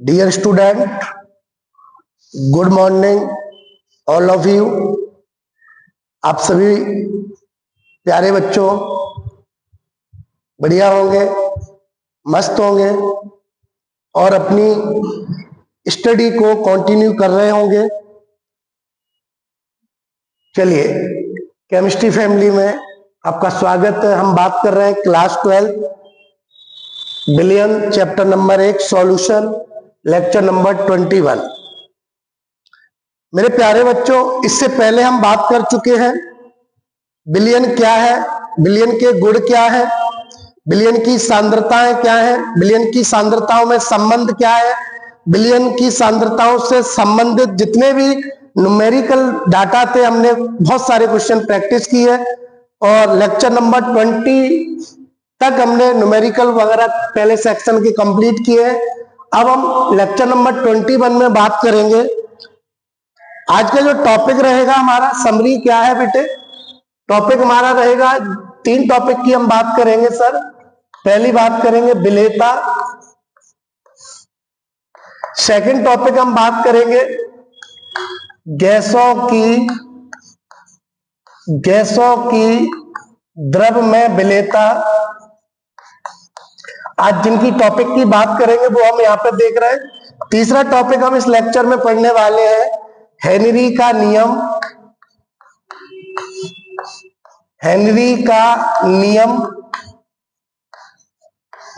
Dear student, good morning all of you. आप सभी प्यारे बच्चों बढ़िया होंगे, मस्त होंगे और अपनी स्टडी को कंटिन्यू कर रहे होंगे। चलिए, केमिस्ट्री फैमिली में आपका स्वागत है। हम बात कर रहे हैं class 12 billion chapter number 1 solution lecture number 21। मेरे प्यारे बच्चों, इससे पहले हम बात कर चुके हैं बिलियन क्या है, बिलियन के गुण क्या है, बिलियन की सांद्रताएं क्या है, बिलियन की सांद्रताओं में संबंध क्या है, बिलियन की सांद्रताओं से संबंधित जितने भी न्यूमेरिकल डाटा थे, हमने बहुत सारे क्वेश्चन प्रैक्टिस की है और लेक्चर नंबर 20 तक हमने न्यूमेरिकल वगैरह पहले सेक्शन के कंप्लीट किए हैं। अब हम लेक्चर नंबर 21 में बात करेंगे। आज का जो टॉपिक रहेगा हमारा समरी क्या है बेटे? टॉपिक हमारा रहेगा 3 टॉपिक की हम बात करेंगे सर। पहली बात करेंगे विलेयता, सेकंड टॉपिक हम बात करेंगे गैसों की द्रव में विलेयता। आज जिनकी टॉपिक की बात करेंगे वो हम यहाँ पे देख रहे हैं। तीसरा टॉपिक हम इस लेक्चर में पढ़ने वाले हैं हेनरी का नियम, हेनरी का नियम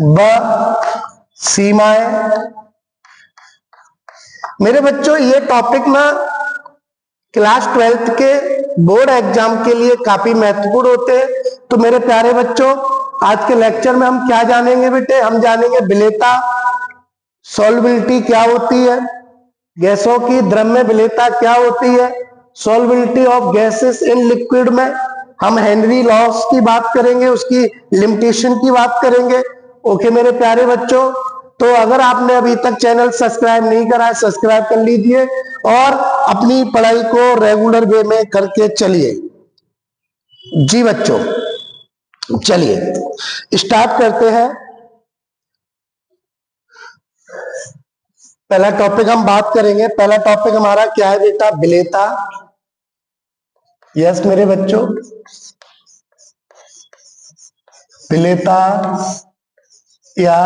व सीमाएं। मेरे बच्चों, ये टॉपिक ना क्लास 12th के बोर्ड एग्जाम के लिए काफी महत्वपूर्ण होते हैं। तो मेरे प्यारे बच्चों, आज के लेक्चर में हम क्या जानेंगे बेटे? हम जानेंगे विलेयता, सॉल्युबिलिटी क्या होती है, गैसों की द्रव में विलेयता क्या होती है, solubility of gases in liquid में हम हेनरी लॉस की बात करेंगे, उसकी लिमिटेशन की बात करेंगे। ओके मेरे प्यारे बच्चों, तो अगर आपने अभी तक चैनल सब्सक्राइब नहीं करा है, सब्सक्राइब कर लीजिए और अपनी पढ़ाई को रेगुलर वे में करके चलिए। जी बच्चों, चलिए स्टार्ट करते हैं। पहला टॉपिक हम बात करेंगे। पहला टॉपिक हमारा क्या है बेटा? विलेयता। यस मेरे बच्चों, विलेयता या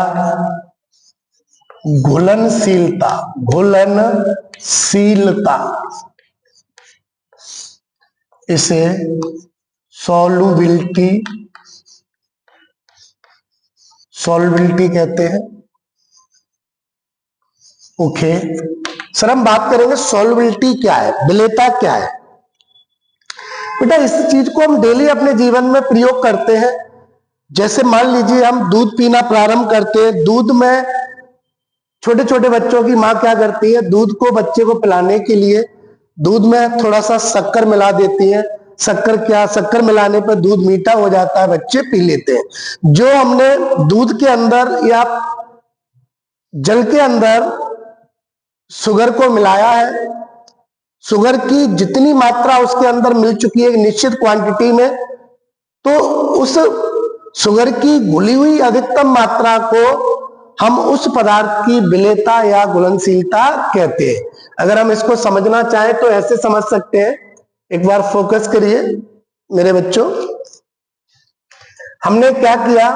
घुलनशीलता, घुलनशीलता, इसे सॉल्युबिलिटी कहते हैं। ओके सर, हम बात करेंगे सॉल्युबिलिटी क्या है, विलेयता क्या है। बेटा, इस चीज को हम डेली अपने जीवन में प्रयोग करते हैं। जैसे मान लीजिए हम दूध पीना प्रारंभ करते हैं। दूध में छोटे छोटे बच्चों की माँ क्या करती है? दूध को बच्चे को पिलाने के लिए दूध में थोड़ा सा शक्कर मिला देती है। शक्कर मिलाने पर दूध मीठा हो जाता है, बच्चे पी लेते हैं। जो हमने दूध के अंदर या जल के अंदर शुगर को मिलाया है, शुगर की जितनी मात्रा उसके अंदर मिल चुकी है एक निश्चित क्वांटिटी में, तो उस शुगर की घुली हुई अधिकतम मात्रा को हम उस पदार्थ की विलेयता या घुलनशीलता कहते हैं। अगर हम इसको समझना चाहें तो ऐसे समझ सकते हैं। एक बार फोकस करिए मेरे बच्चों। हमने क्या किया,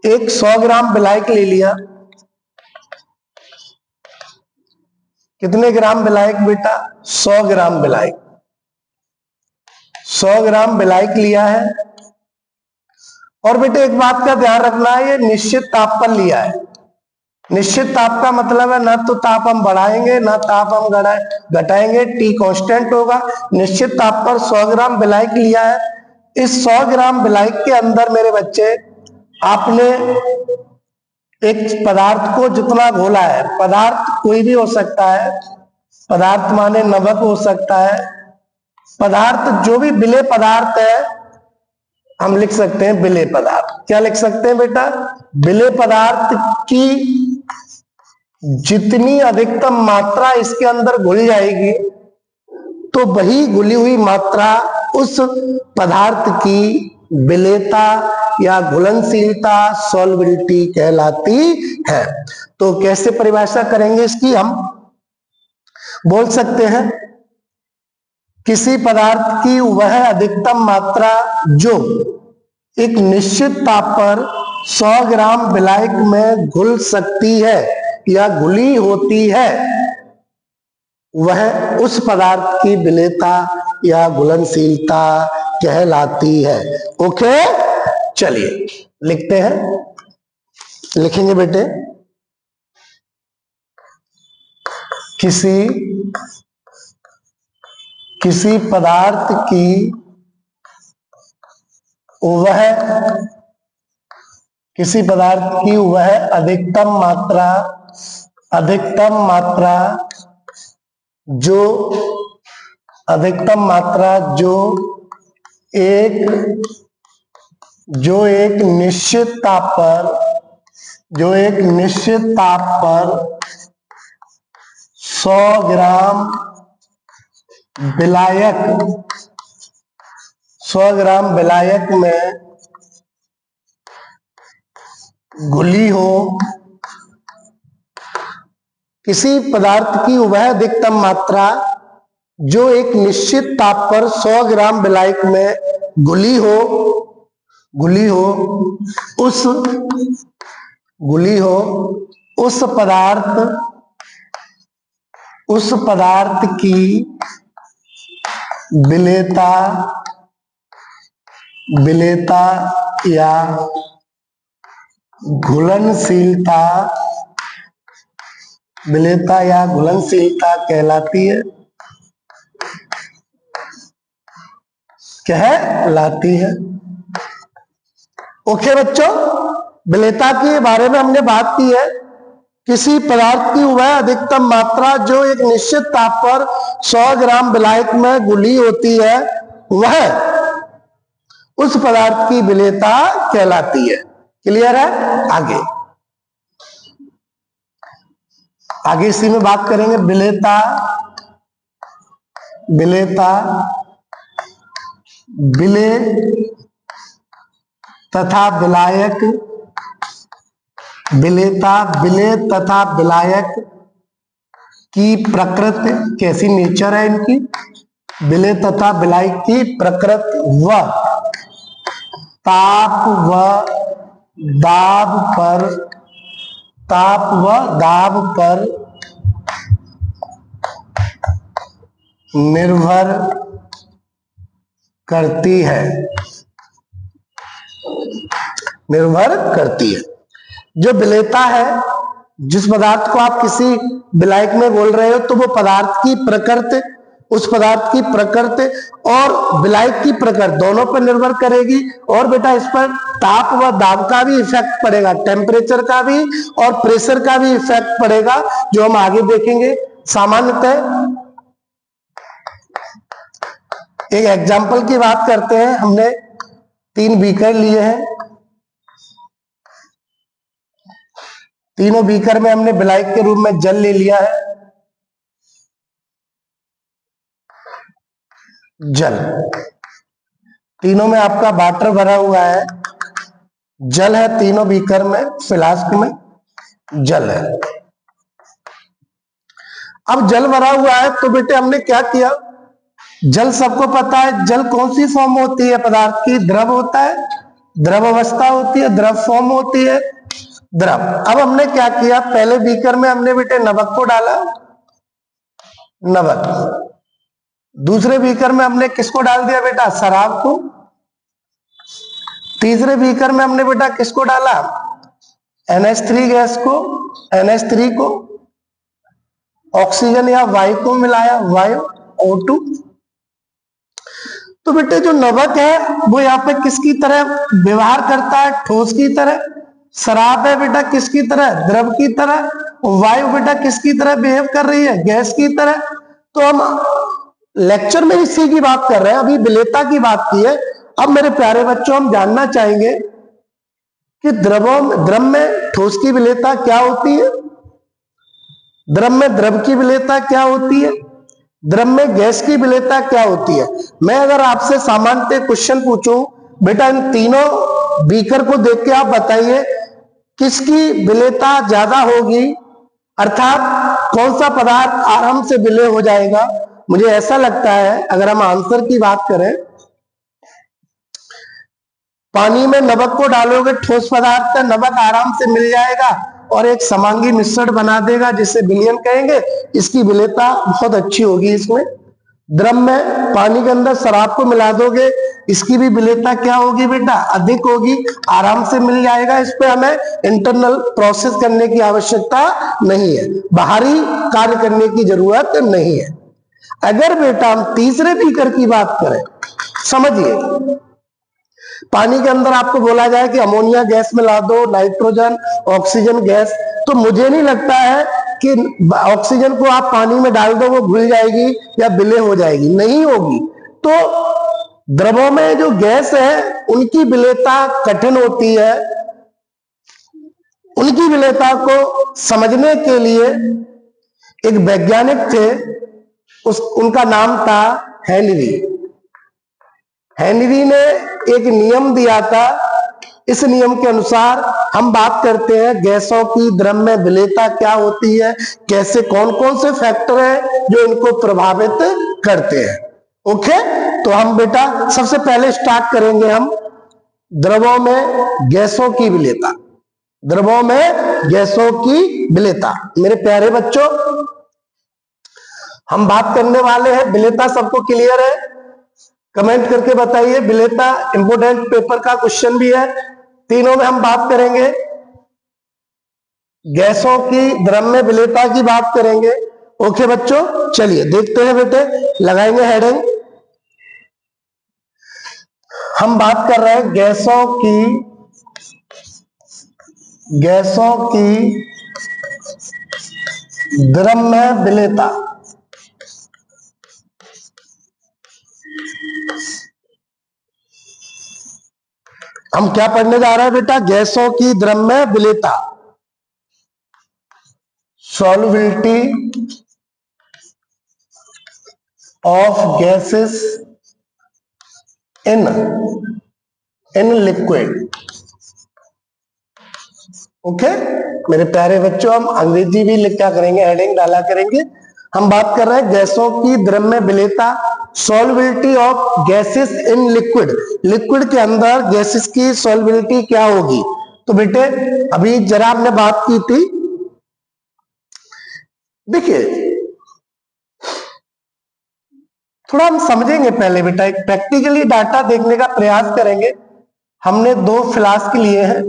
एक 100 ग्राम विलायक ले लिया। कितने ग्राम विलायक बेटा? 100 ग्राम विलायक। 100 ग्राम विलायक लिया है और बेटे एक बात का ध्यान रखना है, ये निश्चित ताप पर लिया है। निश्चित ताप का मतलब है ना तो ताप हम बढ़ाएंगे ना ताप हम घटाएंगे, टी कांस्टेंट होगा। निश्चित ताप पर 100 ग्राम विलायक लिया है। इस 100 ग्राम विलायक के अंदर मेरे बच्चे आपने एक पदार्थ को जितना घोला है, पदार्थ कोई भी हो सकता है, पदार्थ माने नमक हो सकता है, पदार्थ जो भी विलेय पदार्थ है हम लिख सकते हैं विलेय पदार्थ। क्या लिख सकते हैं बेटा? विलेय पदार्थ की जितनी अधिकतम मात्रा इसके अंदर घुल जाएगी तो वही घुली हुई मात्रा उस पदार्थ की विलेयता या घुलनशीलता, सॉल्युबिलिटी कहलाती है। तो कैसे परिभाषा करेंगे इसकी? हम बोल सकते हैं किसी पदार्थ की वह अधिकतम मात्रा जो एक निश्चित ताप पर 100 ग्राम विलायक में घुल सकती है या घुली होती है, वह उस पदार्थ की विलेयता या घुलनशीलता कहलाती है। ओके, चलिए लिखते हैं, लिखेंगे बेटे। किसी पदार्थ की वह अधिकतम मात्रा जो एक निश्चित ताप पर 100 ग्राम विलायक में घुली हो। किसी पदार्थ की वह अधिकतम मात्रा जो एक निश्चित ताप पर 100 ग्राम विलायक में घुली हो उस पदार्थ की विलेयता या घुलनशीलता कहलाती है। ओके बच्चों, विलेयता के बारे में हमने बात की है। किसी पदार्थ की वह अधिकतम मात्रा जो एक निश्चित ताप पर 100 ग्राम विलायक में घुली होती है, वह उस पदार्थ की विलेयता कहलाती है। क्लियर है? आगे इसी में बात करेंगे। विलेयता तथा विलायक की प्रकृति कैसी, नेचर है इनकी। विलेय तथा विलायक की प्रकृति व ताप व दाब पर निर्भर करती है। जो विलेयता है, जिस पदार्थ को आप किसी विलायक में घोल रहे हो, तो वो पदार्थ की प्रकृति, उस पदार्थ की प्रकृति और विलायक की प्रकृति दोनों पर निर्भर करेगी। और बेटा इस पर ताप व दाब का भी इफेक्ट पड़ेगा, टेम्परेचर का भी और प्रेशर का भी इफेक्ट पड़ेगा, जो हम आगे देखेंगे। सामान्यतः एक एग्जाम्पल की बात करते हैं। हमने 3 बीकर लिए हैं। तीनों बीकर में हमने विलायक के रूप में जल ले लिया है। जल, तीनों में आपका वाटर भरा हुआ है, जल है तीनों बीकर में, फ्लास्क में जल है। अब जल भरा हुआ है तो बेटे हमने क्या किया, जल सबको पता है, जल कौन सी फॉर्म होती है पदार्थ की? द्रव होता है, द्रव अवस्था होती है, द्रव फॉर्म होती है, द्रव। अब हमने क्या किया, पहले बीकर में हमने बेटे नमक को डाला, नमक। दूसरे बीकर में हमने किसको डाल दिया बेटा? शराब को। तीसरे बीकर में हमने बेटा किसको डाला? NH3 गैस को, NH3 को। ऑक्सीजन या वायु को मिलाया, वायु O2। तो बेटे जो नमक है वो यहाँ पे किसकी तरह व्यवहार करता है? ठोस की तरह। शराब है बेटा किसकी तरह? द्रव की तरह। वायु बेटा किसकी तरह बिहेव कर रही है? गैस की तरह। तो हम लेक्चर में इसी की बात कर रहे हैं, अभी विलेयता की बात की है। अब मेरे प्यारे बच्चों, हम जानना चाहेंगे कि द्रव में ठोस की विलेयता क्या होती है, द्रव में द्रव की विलेयता क्या होती है, द्रव में गैस की विलेयता क्या होती है। मैं अगर आपसे सामान्य क्वेश्चन पूछूं, बेटा इन तीनों बीकर को देख के आप बताइए किसकी विलेयता ज्यादा होगी, अर्थात कौन सा पदार्थ आराम से विलेय हो जाएगा। मुझे ऐसा लगता है अगर हम आंसर की बात करें, पानी में नमक को डालोगे ठोस पदार्थ, नमक आराम से मिल जाएगा और एक समांगी मिश्रण बना देगा जिसे विलयन कहेंगे। इसकी विलेयता बहुत अच्छी होगी। इसमें द्रव में पानी के अंदर शराब को मिला दोगे, इसकी भी विलेयता क्या होगी बेटा, अधिक होगी, आराम से मिल जाएगा। इस पे हमें इंटरनल प्रोसेस करने की आवश्यकता नहीं है, बाहरी कार्य करने की जरूरत नहीं है। अगर बेटा हम तीसरे बीकर की बात करें, समझिए पानी के अंदर आपको बोला जाए कि अमोनिया गैस मिला दो, नाइट्रोजन, ऑक्सीजन गैस, तो मुझे नहीं लगता है कि ऑक्सीजन को आप पानी में डाल दो वो घुल जाएगी या विलय हो जाएगी, नहीं होगी। तो द्रवों में जो गैस है उनकी विलेयता कठिन होती है। उनकी विलेयता को समझने के लिए एक वैज्ञानिक थे, उनका नाम था हेनरी। हेनरी ने एक नियम दिया था, इस नियम के अनुसार हम बात करते हैं गैसों की द्रव में विलेयता क्या होती है, कैसे कौन कौन से फैक्टर हैं जो इनको प्रभावित करते हैं। ओके, तो हम बेटा सबसे पहले स्टार्ट करेंगे हम द्रवों में गैसों की विलेयता। द्रवों में गैसों की विलेयता, मेरे प्यारे बच्चों हम बात करने वाले हैं विलेयता। सबको क्लियर है? कमेंट करके बताइए। विलेयता इंपोर्टेंट पेपर का क्वेश्चन भी है। तीनों में हम बात करेंगे, गैसों की द्रव में विलेयता की बात करेंगे। ओके बच्चों, चलिए देखते हैं बेटे, लगाएंगे हेडिंग। हम बात कर रहे हैं गैसों की द्रव में विलेयता। हम क्या पढ़ने जा रहे हैं बेटा, गैसों की द्रव में विलेयता, solubility of gases in liquid. Okay मेरे प्यारे बच्चों, हम अंग्रेजी भी लिखा करेंगे, हेडिंग डाला करेंगे। हम बात कर रहे हैं गैसों की द्रव में विलेयता, solubility of gases in liquid. Liquid के अंदर गैसेस की सॉल्युबिलिटी क्या होगी। तो बेटे अभी जरा हमने बात की थी, देखिए थोड़ा हम समझेंगे पहले बेटा, एक प्रैक्टिकली डाटा देखने का प्रयास करेंगे। हमने 2 फ्लास्क लिए हैं,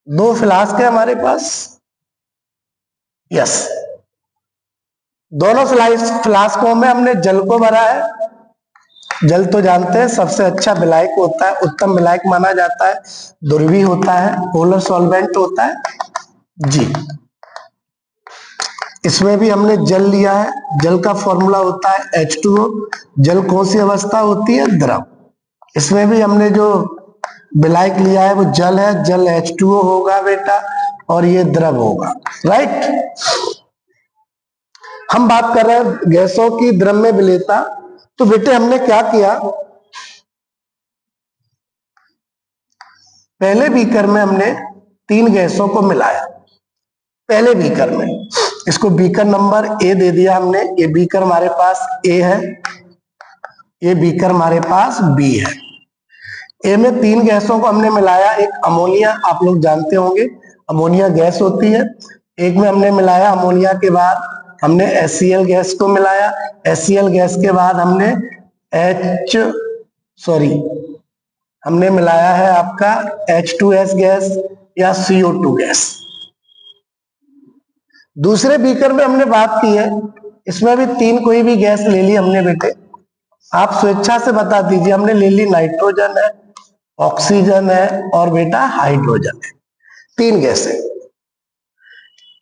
2 फ्लास्क है हमारे पास। यस, दोनों फ्लास्कों में हमने जल को भरा है। जल तो जानते हैं सबसे अच्छा विलायक होता है, उत्तम विलायक माना जाता है, ध्रुवीय होता है, पोलर सॉल्वेंट होता है जी। इसमें भी हमने जल लिया है, जल का फॉर्मूला होता है H2O। जल कौन सी अवस्था होती है, द्रव। इसमें भी हमने जो विलायक लिया है वो जल है, जल H2O होगा बेटा और ये द्रव होगा, राइट। हम बात कर रहे हैं गैसों की द्रव में विलेयता। तो बेटे हमने क्या किया, पहले बीकर में हमने 3 गैसों को मिलाया। पहले बीकर में इसको बीकर नंबर ए दे दिया हमने, ये बीकर हमारे पास ए है, ये बीकर हमारे पास बी है। ए में 3 गैसों को हमने मिलाया, एक अमोनिया, आप लोग जानते होंगे अमोनिया गैस होती है। एक में हमने मिलाया अमोनिया के बाद हमने HCl गैस को मिलाया, HCl गैस के बाद हमने हमने मिलाया है आपका H2S गैस या CO2 गैस। दूसरे बीकर में हमने बात की है, इसमें भी 3 कोई भी गैस ले ली हमने बेटे, आप स्वेच्छा से बता दीजिए। हमने ले ली नाइट्रोजन है, ऑक्सीजन है और बेटा हाइड्रोजन है, 3 गैसें।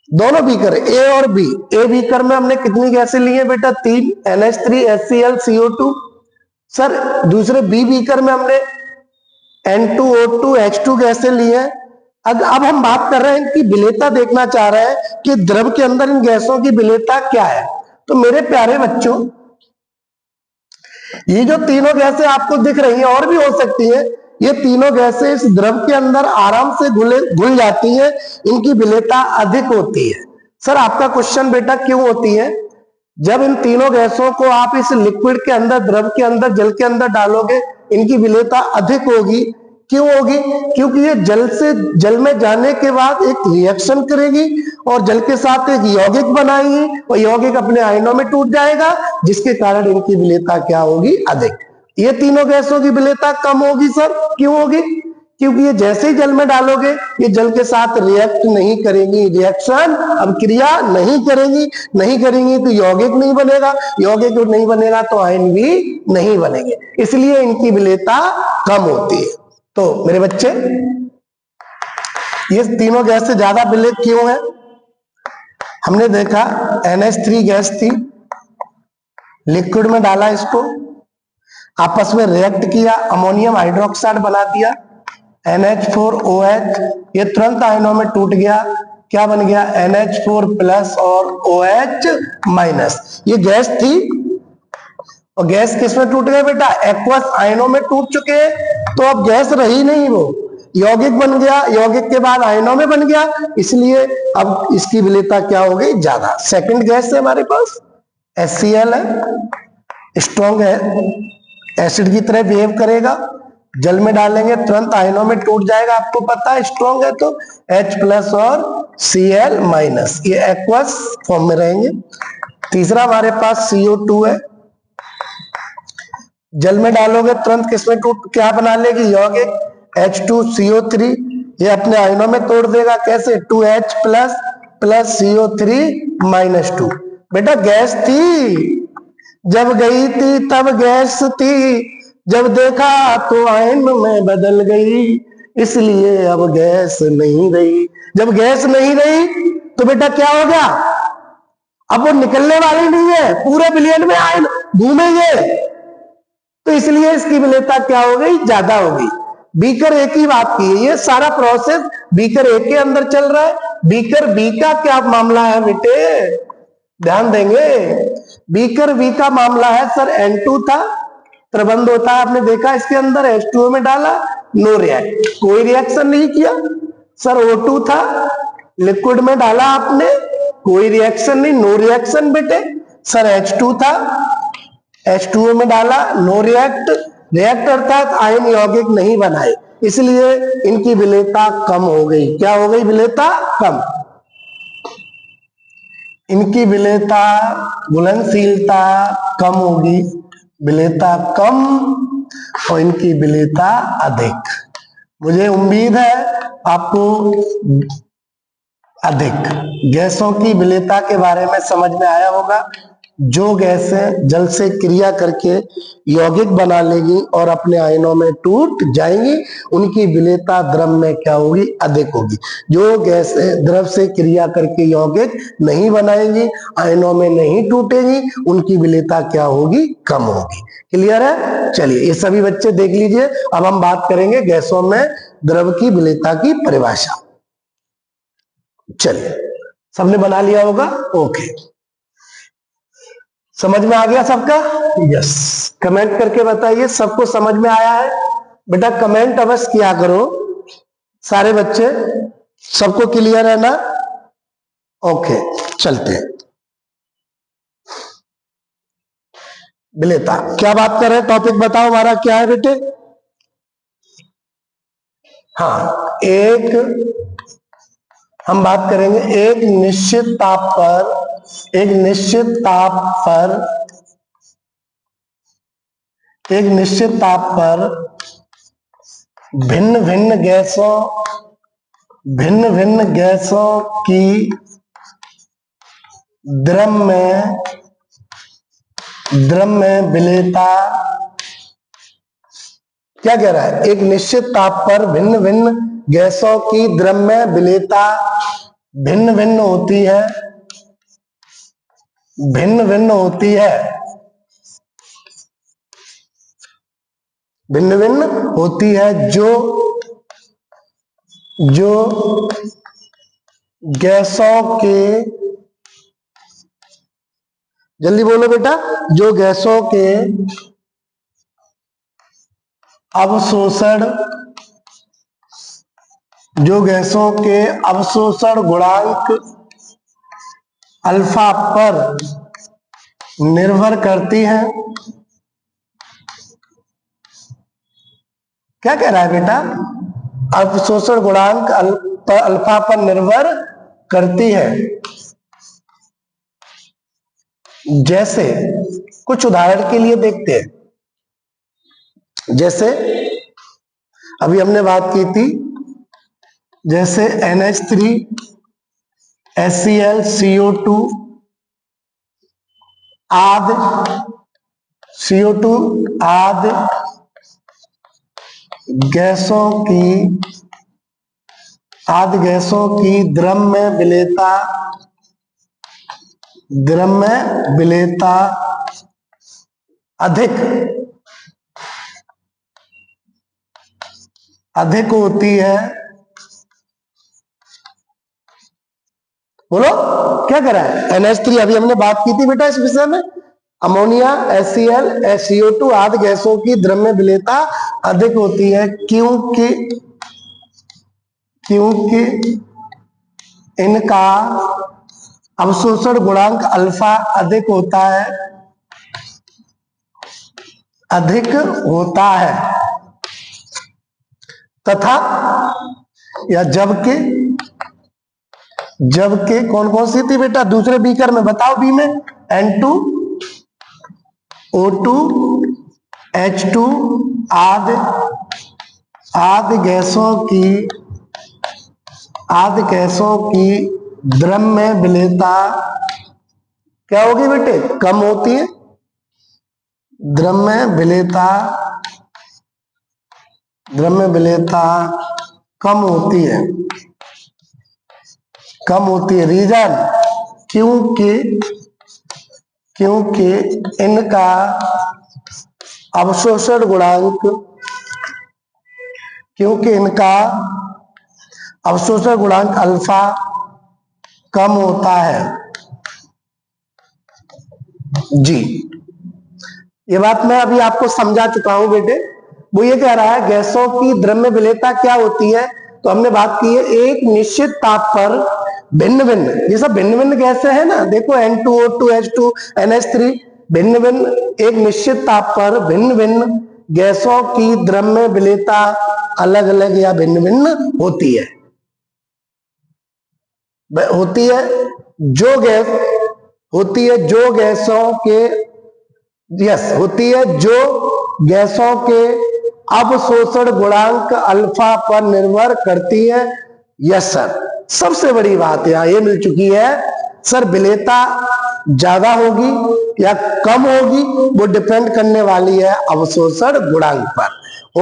दोनों बीकर ए और बी, ए बीकर में हमने कितनी गैसें ली है बेटा, 3, NH3, HCl, CO2। सर दूसरे बी बीकर में हमने N2O2, H2 गैसें ली है। अब हम बात कर रहे हैं इनकी विलेयता देखना चाह रहे हैं कि द्रव के अंदर इन गैसों की विलेयता क्या है। तो मेरे प्यारे बच्चों ये जो तीनों गैसें आपको दिख रही हैं और भी हो सकती है, ये तीनों गैसें इस द्रव के अंदर आराम से घुल जाती हैं, इनकी विलेयता अधिक होती है। सर आपका क्वेश्चन बेटा क्यों होती है? जब इन तीनों गैसों को आप इस लिक्विड के अंदर, द्रव के अंदर, जल के अंदर डालोगे, इनकी विलेयता अधिक होगी। क्यों होगी? क्योंकि ये जल में जाने के बाद एक रिएक्शन करेगी और जल के साथ एक यौगिक बनाएगी और यौगिक अपने आयनों में टूट जाएगा, जिसके कारण इनकी विलेयता क्या होगी? अधिक। ये तीनों गैसों की विलेयता कम होगी। सर क्यों होगी? क्योंकि ये जैसे ही जल में डालोगे, ये जल के साथ रिएक्ट नहीं करेंगी, रिएक्शन अब क्रिया नहीं करेंगी तो यौगिक नहीं बनेगा, यौगिक नहीं बनेगा तो आयन भी नहीं बनेंगे, इसलिए इनकी विलेयता कम होती है। तो मेरे बच्चे, ये तीनों गैस से ज्यादा विलेय क्यों है? हमने देखा NH3 गैस थी, लिक्विड में डाला, इसको आपस में रिएक्ट किया, अमोनियम हाइड्रोक्साइड बना दिया NH4OH, ये तुरंत आयनों में टूट गया, क्या बन गया? NH4 प्लस और OH माइनस। ये गैस थी और गैस किस में टूट गया बेटा? एक्वस आयनों में टूट चुके हैं, तो अब गैस रही नहीं, वो यौगिक बन गया, यौगिक के बाद आयनों में बन गया, इसलिए अब इसकी विलेयता क्या हो गई? ज्यादा। सेकंड गैस है हमारे पास HCl है, स्ट्रॉन्ग है, एसिड की तरह बिहेव करेगा, जल में डालेंगे तुरंत आयनों में टूट जाएगा, आपको पता है स्ट्रॉन्ग है तो H प्लस और Cl माइनस, ये एक्वस फॉर्म में रहेंगे। तीसरा हमारे पास CO2 है, जल में डालोगे तुरंत किसमें टूट, क्या बना लेगी? यौगिक H2CO3, ये अपने आयनों में तोड़ देगा, कैसे? 2H plus plus CO3 minus 2। बेटा गैस थी, जब गई थी तब गैस थी, जब देखा तो आयन में बदल गई, इसलिए अब गैस नहीं रही। जब गैस नहीं रही तो बेटा क्या हो गया? अब वो निकलने वाली नहीं है, पूरे विलयन में आयन घूमेंगे, तो इसलिए इसकी विलेयता क्या हो गई? ज्यादा हो गई। बीकर ए की बात की है, ये सारा प्रोसेस बीकर ए के अंदर चल रहा है। बीकर बी का क्या मामला है बेटे? ध्यान देंगे। बीकर बी का मामला है सर, N2 था, प्रबंध होता है, आपने देखा इसके अंदर H2O में डाला, नो रिएक्ट, कोई रिएक्शन नहीं किया। सर O2 था, लिक्विड में डाला आपने, कोई रिएक्शन नहीं, नो रिएक्शन बेटे। सर H2 था, H2O में डाला, नो रिएक्ट, रिएक्ट अर्थात आयन यौगिक नहीं बनाए, इसलिए इनकी विलेयता कम हो गई। क्या हो गई? विलेयता कम। इनकी विलेयता, घुलनशीलता कम होगी, विलेयता कम और इनकी विलेयता अधिक। मुझे उम्मीद है आपको अधिक गैसों की विलेयता के बारे में समझ में आया होगा। जो गैसें जल से क्रिया करके यौगिक बना लेगी और अपने आयनों में टूट जाएंगी, उनकी विलेयता द्रव में क्या होगी? अधिक होगी। जो गैसें द्रव से क्रिया करके यौगिक नहीं बनाएंगी, आयनों में नहीं टूटेगी, उनकी विलेयता क्या होगी? कम होगी। क्लियर है? चलिए ये सभी बच्चे देख लीजिए। अब हम बात करेंगे गैसों में द्रव की विलेयता की परिभाषा। चलिए, सबने बना लिया होगा? ओके, समझ में आ गया सबका? यस। कमेंट करके बताइए सबको समझ में आया है? बेटा कमेंट अवश्य किया करो सारे बच्चे, सबको क्लियर है ना? ओके, चलते हैं। विलेयता क्या बात कर रहे हैं? टॉपिक बताओ हमारा क्या है बेटे? हाँ, हम बात करेंगे एक निश्चित ताप पर भिन्न भिन्न गैसों की द्रव में विलेयता, क्या कह रहा है? एक निश्चित ताप पर भिन्न भिन्न गैसों की द्रव में विलेयता भिन्न भिन्न होती है, जो गैसों के, जल्दी बोलो बेटा, जो गैसों के अवशोषण, जो गैसों के अवशोषण गुणांक अल्फा पर निर्भर करती है। क्या कह रहा है बेटा? अवशोषण गुणांक अल्फा पर निर्भर करती है। जैसे कुछ उदाहरण के लिए देखते हैं, जैसे अभी हमने बात की थी, जैसे NH3 HCl CO2 आदि CO2 आदि गैसों की द्रव्य विलेयता अधिक होती है। बोलो क्या कर रहा है? NH3 अभी हमने बात की थी बेटा इस विषय में, अमोनिया HCl CO2 आदि गैसों की द्रव्य विलेयता अधिक होती है क्योंकि इनका अवशोषण गुणांक अल्फा अधिक होता है तथा या जबकि कौन कौन सी थी बेटा दूसरे बीकर में? बताओ बी में N2O2 H2 आदि गैसों की द्रव्य विलेयता क्या होगी बेटे? कम होती है। द्रव्य विलेयता कम होती है। रीजन क्योंकि इनका अवशोषण गुणांक अल्फा कम होता है। जी, ये बात मैं अभी आपको समझा चुका हूं बेटे। वो ये कह रहा है गैसों की द्रव्य विलेयता क्या होती है, तो हमने बात की है एक निश्चित ताप पर भिन्न भिन्न, ये सब भिन्न भिन्न गैसें हैं ना, देखो N2O2 H2 NH3 भिन्न भिन्न, एक निश्चित ताप पर भिन्न भिन्न गैसों की द्रव्य विलेयता अलग अलग या भिन्न भिन्न होती है। जो गैसों के अवशोषण गुणांक अल्फा पर निर्भर करती है। यस सर, सबसे बड़ी बात यहां ये मिल चुकी है सर, विलेयता ज्यादा होगी या कम होगी वो डिपेंड करने वाली है अवशोषण गुणांक पर।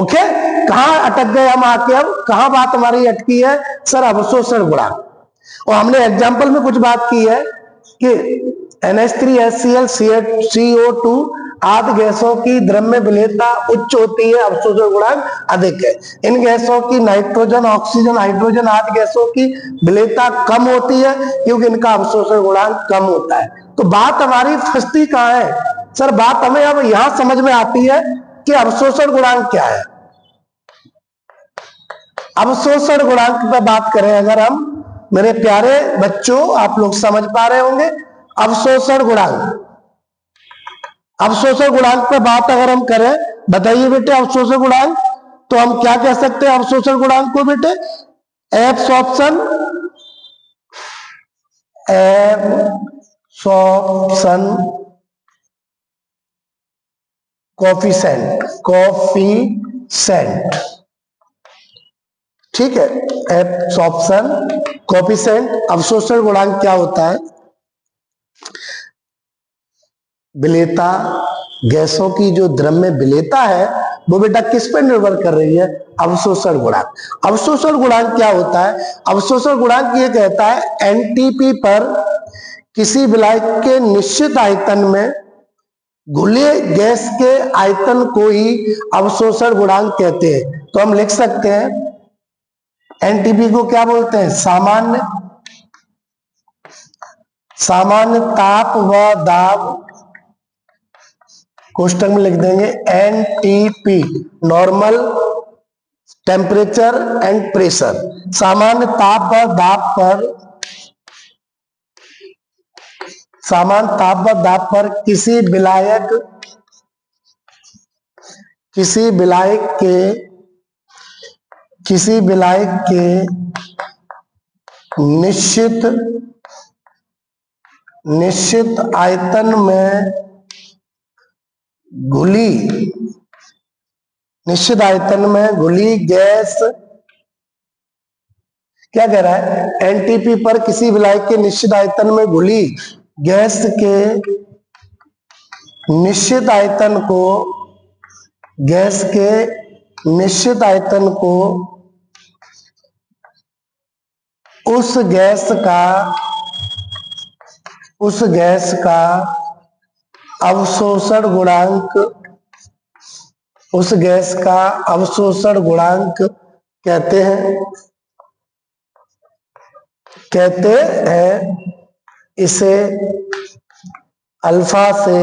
ओके, कहां अटक गए हम आके? अब कहां बात हमारी अटकी है सर? अवशोषण गुणांक। और हमने एग्जाम्पल में कुछ बात की है कि NH3 HCl CO2 आदि गैसों की द्रव्य विलेयता उच्च होती है, अवशोषण गुणांक अधिक है। इन गैसों की नाइट्रोजन ऑक्सीजन हाइड्रोजन आदि गैसों की विलेयता कम होती है क्योंकि इनका अवशोषण गुणांक कम होता है। तो बात हमारी फंसती कहां है सर? बात हमें अब यहां समझ में आती है कि अवशोषण गुणांक क्या है। अवशोषण गुणांक पर बात करें अगर हम, मेरे प्यारे बच्चों आप लोग समझ पा रहे होंगे अवशोषण गुणांक पर बात अगर हम करें, बताइए बेटे अवशोषण गुणांक, तो हम क्या कह सकते हैं अवशोषण गुणांक को बेटे? एब्सॉर्प्शन कोफिशिएंट, ठीक है, एब्सॉर्प्शन कोफिशिएंट। अवशोषण गुणांक क्या होता है? विलेयता, गैसों की जो द्रव्य विलेयता है वो बेटा किस पर निर्भर कर रही है? अवशोषण गुणांक। अवशोषण गुणांक क्या होता है? अवशोषण गुणांक ये कहता है एनटीपी पर किसी विलायक के निश्चित आयतन में घुले गैस के आयतन को ही अवशोषण गुणांक कहते हैं। तो हम लिख सकते हैं एनटीपी को क्या बोलते हैं? सामान्य ताप व दाब कोष्टक में लिख देंगे NTP, normal temperature and pressure, सामान्य ताप व दाब पर किसी विलायक के निश्चित आयतन में घुली गैस, क्या कह रहा है, एनटीपी पर किसी विलायक के निश्चित आयतन में घुली गैस के निश्चित आयतन को उस गैस का अवशोषण गुणांक कहते हैं। इसे अल्फा से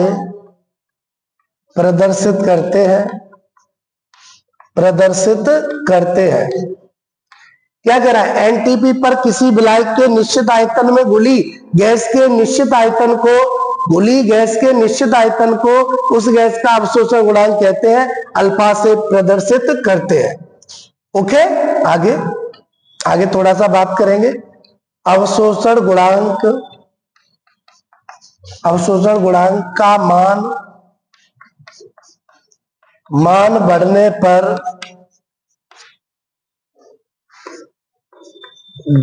प्रदर्शित करते हैं। क्या कह रहा है, एनटीपी पर किसी विलायक के निश्चित आयतन में घुली गैस के निश्चित आयतन को उस गैस का अवशोषण गुणांक कहते हैं, अल्फा से प्रदर्शित करते हैं। ओके, आगे थोड़ा सा बात करेंगे। अवशोषण गुणांक का मान बढ़ने पर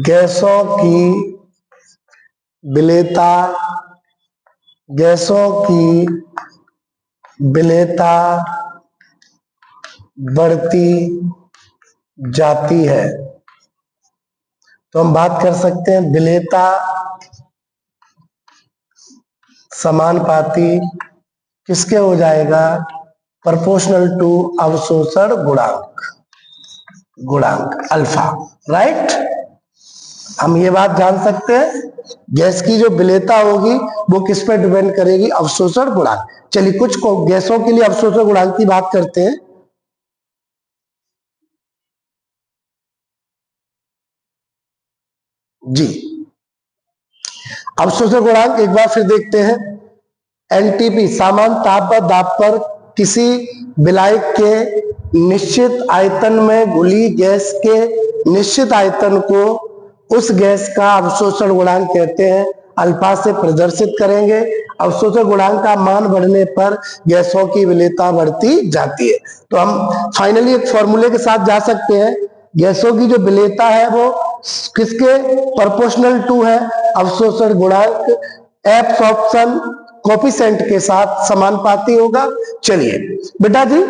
गैसों की विलेयता बढ़ती जाती है। तो हम बात कर सकते हैं विलेयता समानुपाती किसके हो जाएगा, प्रोपोर्शनल टू अवशोषण गुणांक अल्फा, राइट। हम ये बात जान सकते हैं गैस की जो विलेयता होगी वो किस पे डिपेंड करेगी, अवशोषण गुणांक। चलिए कुछ गैसों के लिए अवशोषण गुणांक की बात करते हैं। जी, अवशोषण गुणांक एक बार फिर देखते हैं। एनटीपी, सामान्य ताप व दाब पर किसी विलायक के निश्चित आयतन में घुली गैस के निश्चित आयतन को उस गैस का अवशोषण गुणांक कहते हैं, अल्फा से प्रदर्शित करेंगे। अवशोषण गुणांक का मान बढ़ने पर गैसों की विलेयता बढ़ती जाती है। तो हम फाइनली एक फॉर्मूले के साथ जा सकते हैं, गैसों की जो विलेयता है वो किसके प्रोपोर्शनल टू है, अवशोषण गुणांक एब्सॉर्प्शन कोफिशिएंट के साथ समानुपाती होगा। चलिए बेटा जी,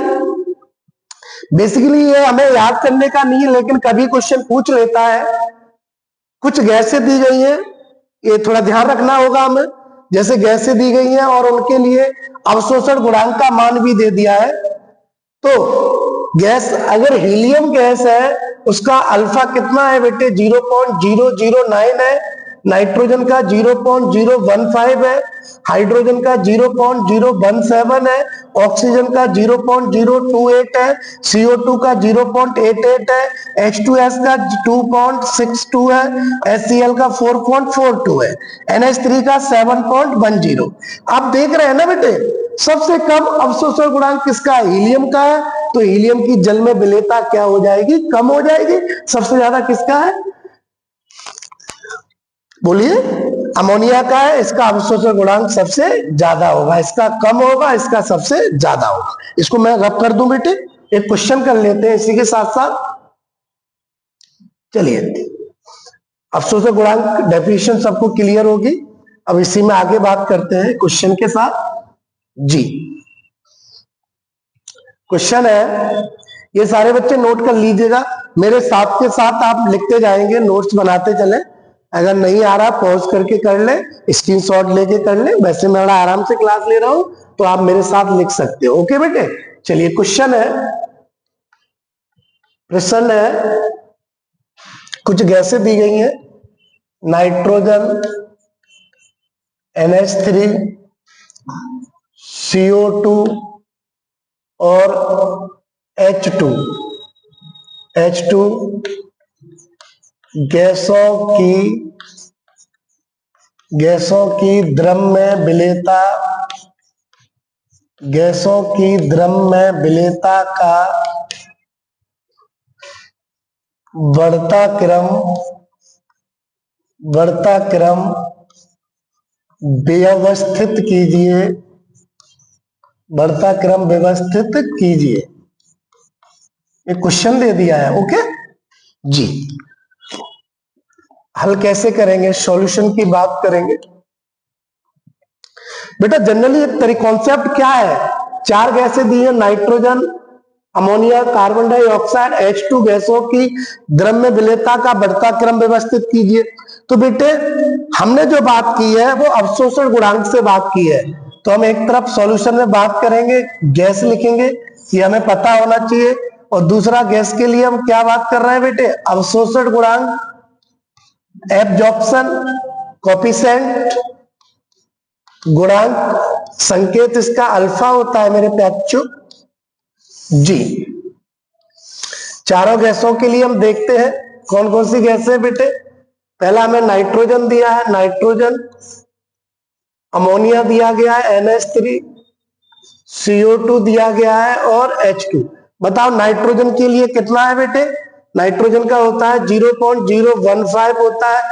बेसिकली ये हमें याद करने का नहीं है, लेकिन कभी क्वेश्चन पूछ लेता है। कुछ गैसें दी गई हैं, ये थोड़ा ध्यान रखना होगा हमें। जैसे गैसें दी गई हैं और उनके लिए अवशोषण गुणांक का मान भी दे दिया है। तो गैस, अगर हीलियम गैस है उसका अल्फा कितना है बेटे, 0.009 है। नाइट्रोजन का 0.015 है, हाइड्रोजन का 0.017 है, ऑक्सीजन का 0.028 है, CO2 का 0.88 है, H2S का 2.62 है, HCl का 4.42 है, NH3 का 7.10। आप देख रहे हैं ना बेटे, सबसे कम अवशोषण गुणांक किसका है, हीलियम का है। तो हीलियम की जल में विलेयता क्या हो जाएगी, कम हो जाएगी। सबसे ज्यादा किसका है, बोलिए, अमोनिया का है। इसका अवशोषण गुणांक सबसे ज्यादा होगा, इसका कम होगा, इसका सबसे ज्यादा होगा। इसको मैं रब कर दूं बेटे, एक क्वेश्चन कर लेते हैं इसी के साथ साथ। चलिए, अवशोषण गुणांक डेफिनेशन सबको क्लियर होगी। अब इसी में आगे बात करते हैं क्वेश्चन के साथ। जी, क्वेश्चन है, ये सारे बच्चे नोट कर लीजिएगा, मेरे साथ के साथ आप लिखते जाएंगे, नोट्स बनाते चले। अगर नहीं आ रहा पॉज करके कर ले, स्क्रीनशॉट लेके कर ले। वैसे मैं बड़ा आराम से क्लास ले रहा हूं, तो आप मेरे साथ लिख सकते हो। ओके बेटे, चलिए प्रश्न है, कुछ गैसें दी गई हैं, नाइट्रोजन, NH3, CO2 और H2 गैसों की द्रव्य विलेयता का बढ़ता क्रम व्यवस्थित कीजिए। ये क्वेश्चन दे दिया है। ओके जी, हल कैसे करेंगे, सॉल्यूशन की बात करेंगे। बेटा जनरली कॉन्सेप्ट क्या है, 4 गैसें दी है, nitrogen, ammonia, carbon dioxide, H2 गैसों की द्रव्य विलेयता का बढ़ता क्रम व्यवस्थित कीजिए। तो बेटे हमने जो बात की है वो अवशोषण गुणांक से बात की है, तो हम एक तरफ सॉल्यूशन में बात करेंगे, गैस लिखेंगे, ये हमें पता होना चाहिए। और दूसरा गैस के लिए हम क्या बात कर रहे हैं बेटे, अवशोषण गुणांक, एब्जॉर्प्शन कोएफिशिएंट गुणांक, संकेत इसका अल्फा होता है मेरे प्याचो जी। चारों गैसों के लिए हम देखते हैं कौन कौन सी गैसें है बेटे। पहला हमें नाइट्रोजन दिया है, नाइट्रोजन, अमोनिया दिया गया है NH3, CO2 दिया गया है और H2। बताओ नाइट्रोजन के लिए कितना है बेटे, नाइट्रोजन का होता है 0.015 होता है,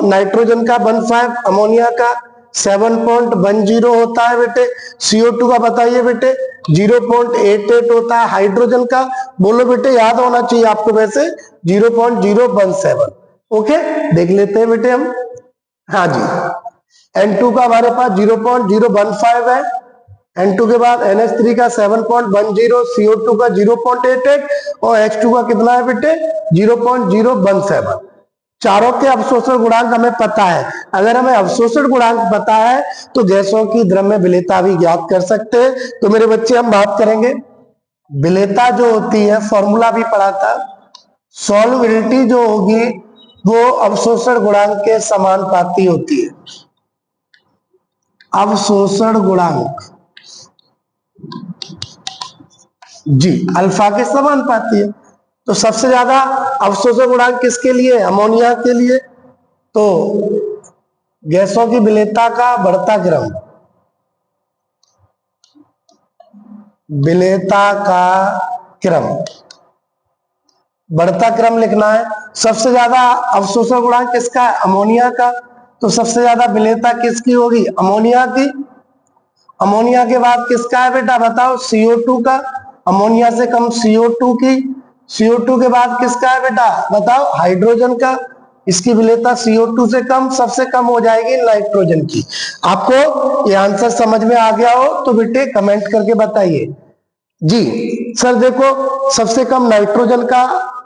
नाइट्रोजन का 15, अमोनिया का 7.10 होता है बेटे, CO2 का बताइए बेटे 0.88 होता है, हाइड्रोजन का बोलो बेटे, याद होना चाहिए आपको वैसे 0.017। ओके देख लेते हैं बेटे हम। हाँ जी, N2 का हमारे पास 0.015 है, N2 के बाद NH3 का 7.10, CO2 का 0.88 और H2 का कितना है बेटे 0.017। चारों के अवशोषण गुणांक हमें पता है। अगर हमें अवशोषण गुणांक पता है तो गैसों की द्रव्य विलेयता भी ज्ञात कर सकते हैं। तो मेरे बच्चे हम बात करेंगे विलेयता जो होती है, फॉर्मूला भी पढ़ा था, सॉल्युबिलिटी जो होगी वो अवशोषण गुणांक के समानुपाती होती है। अवशोषण गुणांक जी अल्फा के समानुपाती है। तो सबसे ज्यादा अवशोषण गुणांक किसके लिए, अमोनिया के लिए। तो गैसों की विलेयता का बढ़ता क्रम, विलेयता का क्रम, बढ़ता क्रम लिखना है। सबसे ज्यादा अवशोषण गुणांक किसका है, अमोनिया का। तो सबसे ज्यादा विलेयता किसकी होगी, अमोनिया की। अमोनिया के बाद किसका है बेटा बताओ, CO2 का। अमोनिया से कम CO2 की। CO2 के बाद किसका है बेटा बताओ, हाइड्रोजन का। इसकी विलेयता CO2 से कम, सबसे कम हो जाएगी नाइट्रोजन की। आपको ये आंसर समझ में आ गया हो तो बेटे कमेंट करके बताइए जी। सर देखो सबसे कम नाइट्रोजन का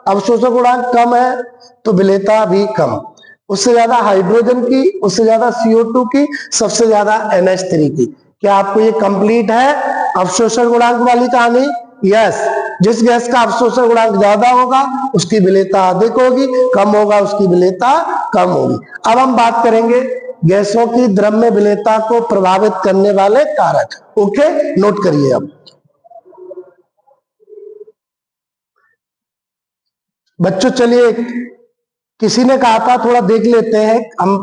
अवशोषण गुणांक कम है तो विलेयता भी कम, उससे ज्यादा हाइड्रोजन की, उससे ज्यादा CO2 की, सबसे ज्यादा NH3 की। क्या आपको ये कंप्लीट है अवशोषण गुणांक वाली कहानी? यस, जिस गैस का अवशोषण गुणांक ज्यादा होगा उसकी विलेयता अधिक होगी, कम होगा उसकी विलेयता कम होगी। अब हम बात करेंगे गैसों की द्रव्य विलेयता को प्रभावित करने वाले कारक। ओके नोट करिए। अब बच्चों चलिए, किसी ने कहा था थोड़ा देख लेते हैं, हम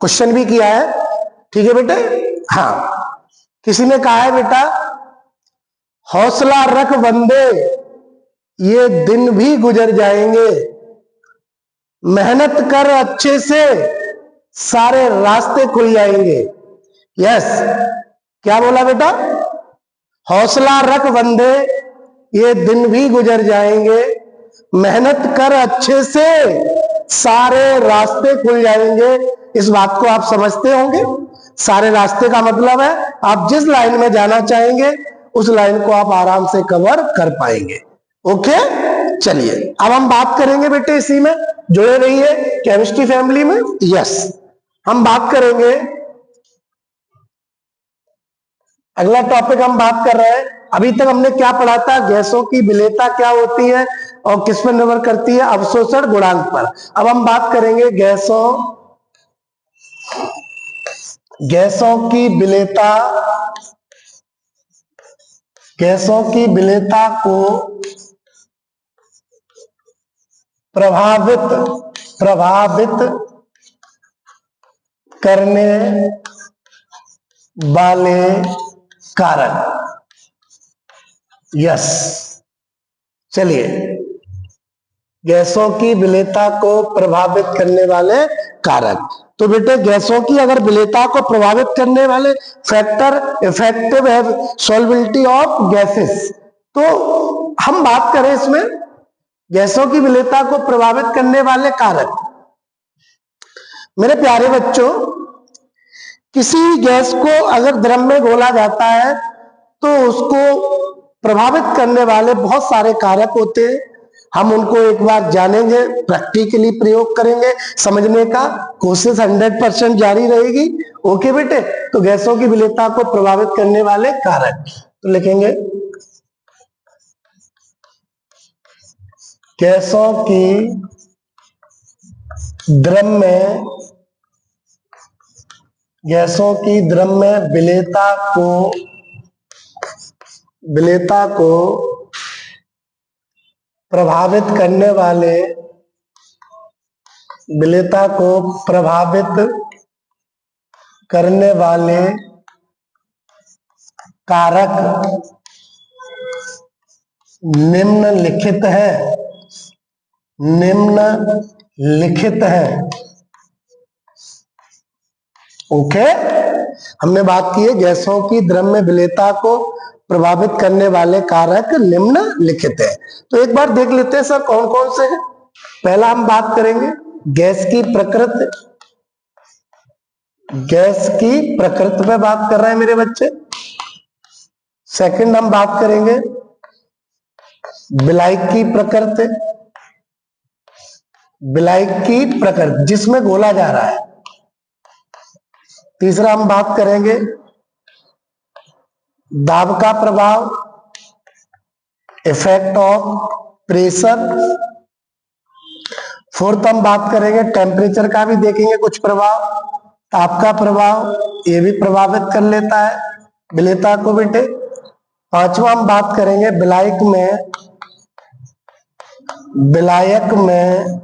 क्वेश्चन भी किया है, ठीक है बेटे। हाँ, किसी ने कहा है बेटा, हौसला रख बंदे ये दिन भी गुजर जाएंगे, मेहनत कर अच्छे से सारे रास्ते खुल जाएंगे। यस, क्या बोला बेटा, हौसला रख बंदे ये दिन भी गुजर जाएंगे, मेहनत कर अच्छे से सारे रास्ते खुल जाएंगे। इस बात को आप समझते होंगे। सारे रास्ते का मतलब है आप जिस लाइन में जाना चाहेंगे उस लाइन को आप आराम से कवर कर पाएंगे। ओके चलिए, अब हम बात करेंगे बेटे, इसी में जुड़े रहिए केमिस्ट्री फैमिली में। यस, हम बात करेंगे, अगला टॉपिक हम बात कर रहे हैं। अभी तक हमने क्या पढ़ा था, गैसों की विलेयता क्या होती है और किस पर निर्भर करती है, अवशोषण गुणांक पर। अब हम बात करेंगे गैसों की विलेयता गैसों की विलेयता को प्रभावित करने वाले कारक। यस, चलिए, गैसों की विलेयता को प्रभावित करने वाले कारक। तो बेटे गैसों की अगर विलेयता को प्रभावित करने वाले फैक्टर इफेक्टिव है सॉल्युबिलिटी ऑफ गैसेस। तो हम बात करें इसमें गैसों की विलेयता को प्रभावित करने वाले कारक। मेरे प्यारे बच्चों, किसी गैस को अगर द्रव में घोला जाता है तो उसको प्रभावित करने वाले बहुत सारे कारक होते हैं। हम उनको एक बार जानेंगे, प्रैक्टिकली प्रयोग करेंगे, समझने का कोशिश 100% जारी रहेगी। ओके बेटे, तो गैसों की विलेयता को प्रभावित करने वाले कारक तो लिखेंगे गैसों की द्रव में विलेयता को प्रभावित करने वाले कारक निम्नलिखित है। ओके, हमने बात की है गैसों की द्रव में विलेयता को प्रभावित करने वाले कारक निम्नलिखित है। तो एक बार देख लेते हैं सर कौन कौन से हैं। पहला हम बात करेंगे गैस की प्रकृति। गैस की प्रकृति पे बात कर रहे हैं मेरे बच्चे। सेकंड हम बात करेंगे विलायक की प्रकृति। जिसमें घोला जा रहा है। तीसरा हम बात करेंगे दाब का प्रभाव, इफेक्ट ऑफ प्रेशर। फोर्थ हम बात करेंगे टेम्परेचर का भी देखेंगे कुछ प्रभाव, ताप का प्रभाव, ये भी प्रभावित कर लेता है विलेयता को बेटे। पांचवा हम बात करेंगे विलायक में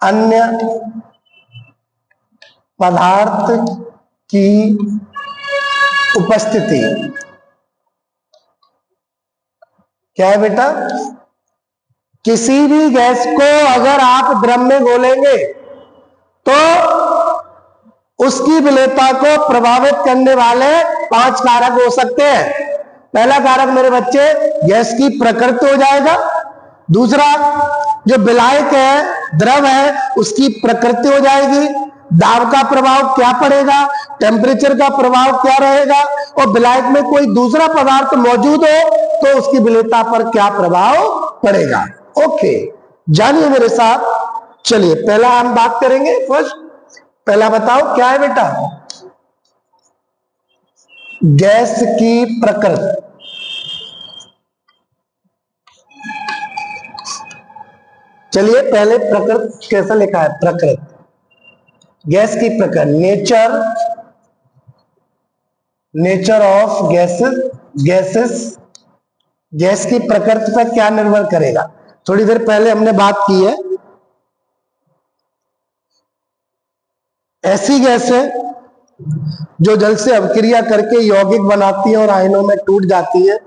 अन्य पदार्थ की उपस्थिति। क्या है बेटा? किसी भी गैस को अगर आप द्रव में घोलेंगे तो उसकी विलेयता को प्रभावित करने वाले 5 कारक हो सकते हैं। पहला कारक मेरे बच्चे गैस की प्रकृति हो जाएगा। दूसरा जो विलायक है, द्रव है, उसकी प्रकृति हो जाएगी। दाब का प्रभाव क्या पड़ेगा, टेम्परेचर का प्रभाव क्या रहेगा, और विलायक में कोई दूसरा पदार्थ मौजूद हो तो उसकी विलेयता पर क्या प्रभाव पड़ेगा। ओके, जानिए मेरे साथ। चलिए पहला हम बात करेंगे। फर्स्ट पहला बताओ क्या है बेटा? गैस की प्रकृति। चलिए पहले प्रकृति कैसा लिखा है? प्रकृति, गैस की प्रकृति, नेचर ऑफ गैसेस। गैस की प्रकृति पर क्या निर्भर करेगा? थोड़ी देर पहले हमने बात की है, ऐसी गैस है जो जल से अभिक्रिया करके यौगिक बनाती है और आयनों में टूट जाती है,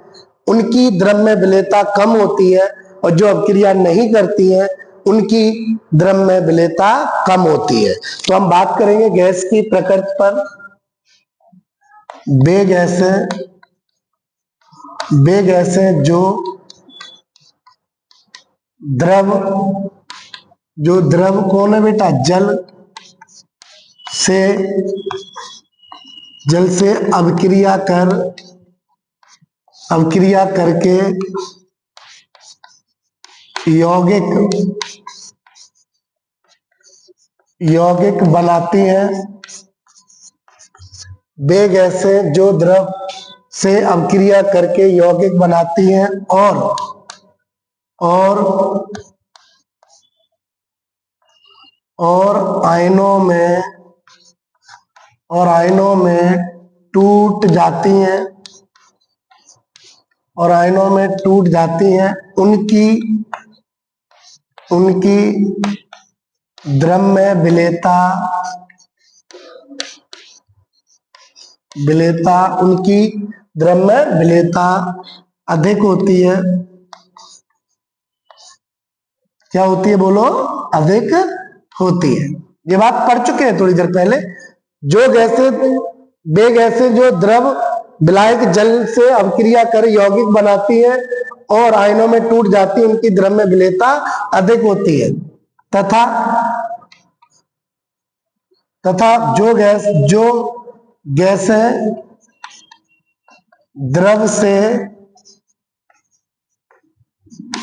उनकी द्रव में विलेयता कम होती है, और जो अभिक्रिया नहीं करती है उनकी द्रव में विलेयता कम होती है। तो हम बात करेंगे गैस की प्रकृति पर। वे गैसें जो द्रव कौन है बेटा? जल से अभिक्रिया करके यौगिक बनाती हैं। वे गैसें जो द्रव से अभिक्रिया करके यौगिक बनाती हैं और आयनों में टूट जाती हैं। और आयनों में टूट जाती हैं, उनकी द्रव्य विलेयता उनकी द्रव्य विलेयता अधिक होती है। क्या होती है बोलो? अधिक होती है। ये बात पढ़ चुके हैं थोड़ी देर पहले। जो गैसें वे गैसें जो द्रव विलायक जल से अभिक्रिया कर यौगिक बनाती है और आयनों में टूट जाती है, उनकी द्रव्य विलेयता अधिक होती है। तथा जो गैसें द्रव से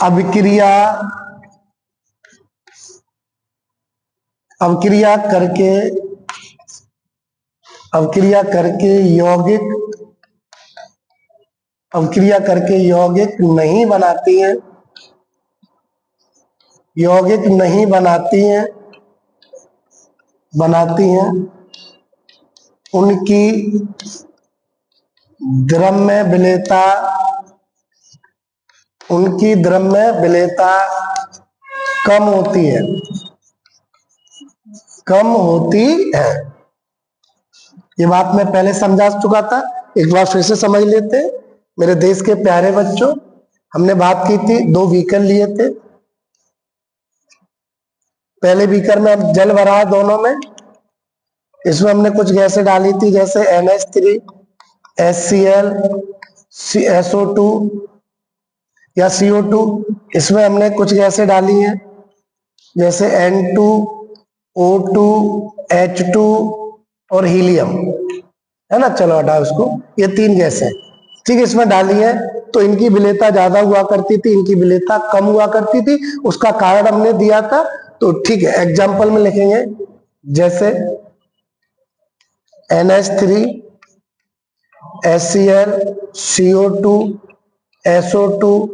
अभिक्रिया करके यौगिक नहीं बनाती हैं, उनकी द्रव्य विलेयता कम होती है। ये बात मैं पहले समझा चुका था, एक बार फिर से समझ लेते हैं। मेरे देश के प्यारे बच्चों, हमने बात की थी, 2 बीकर लिए थे। पहले बीकर में अब जल भरा है दोनों में, इसमें हमने कुछ गैसें डाली थी जैसे NH3, HCl, SO2 या CO2। इसमें हमने कुछ गैसें डाली हैं जैसे N2, O2, H2 और हीलियम, है ना। चलो हटाओ इसको, ये 3 गैसें ठीक है इसमें डाली है। तो इनकी विलेयता ज्यादा हुआ करती थी, इनकी विलेयता कम हुआ करती थी। उसका कारण हमने दिया था, तो ठीक है एग्जाम्पल में लिखेंगे जैसे NH3, HCl, CO2, SO2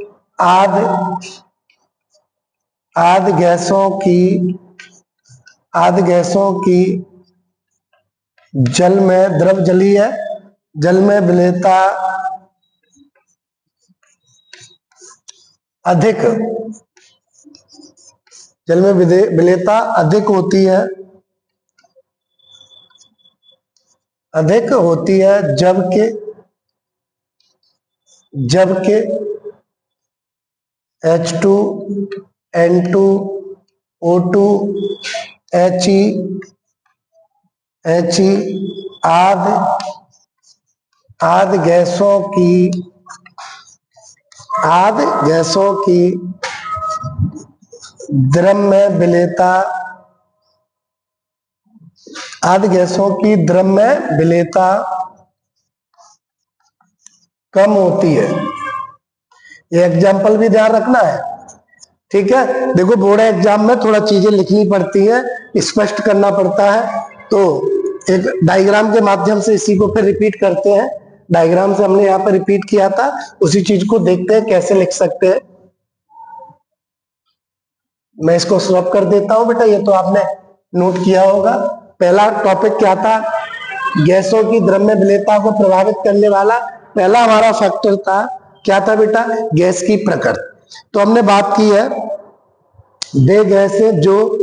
आदि गैसों की जल में विलेयता अधिक होती है, जबकि H2, N2, O2, He आदि गैसों की द्रव्य विलेयता कम होती है। ये एग्जाम्पल भी ध्यान रखना है, ठीक है। देखो बोर्ड एग्जाम में थोड़ा चीजें लिखनी पड़ती है, स्पष्ट करना पड़ता है, तो एक डायग्राम के माध्यम से इसी को फिर रिपीट करते हैं। डायग्राम से हमने यहाँ पर रिपीट किया था, उसी चीज को देखते हैं कैसे लिख सकते हैं। मैं इसको स्वैप कर देता हूं बेटा, ये तो आपने नोट किया होगा। पहला टॉपिक क्या था? गैसों की द्रव्य विलेयता को प्रभावित करने वाला पहला हमारा फैक्टर था, क्या था बेटा? गैस की प्रकृति। तो हमने बात की है वे गैसें जो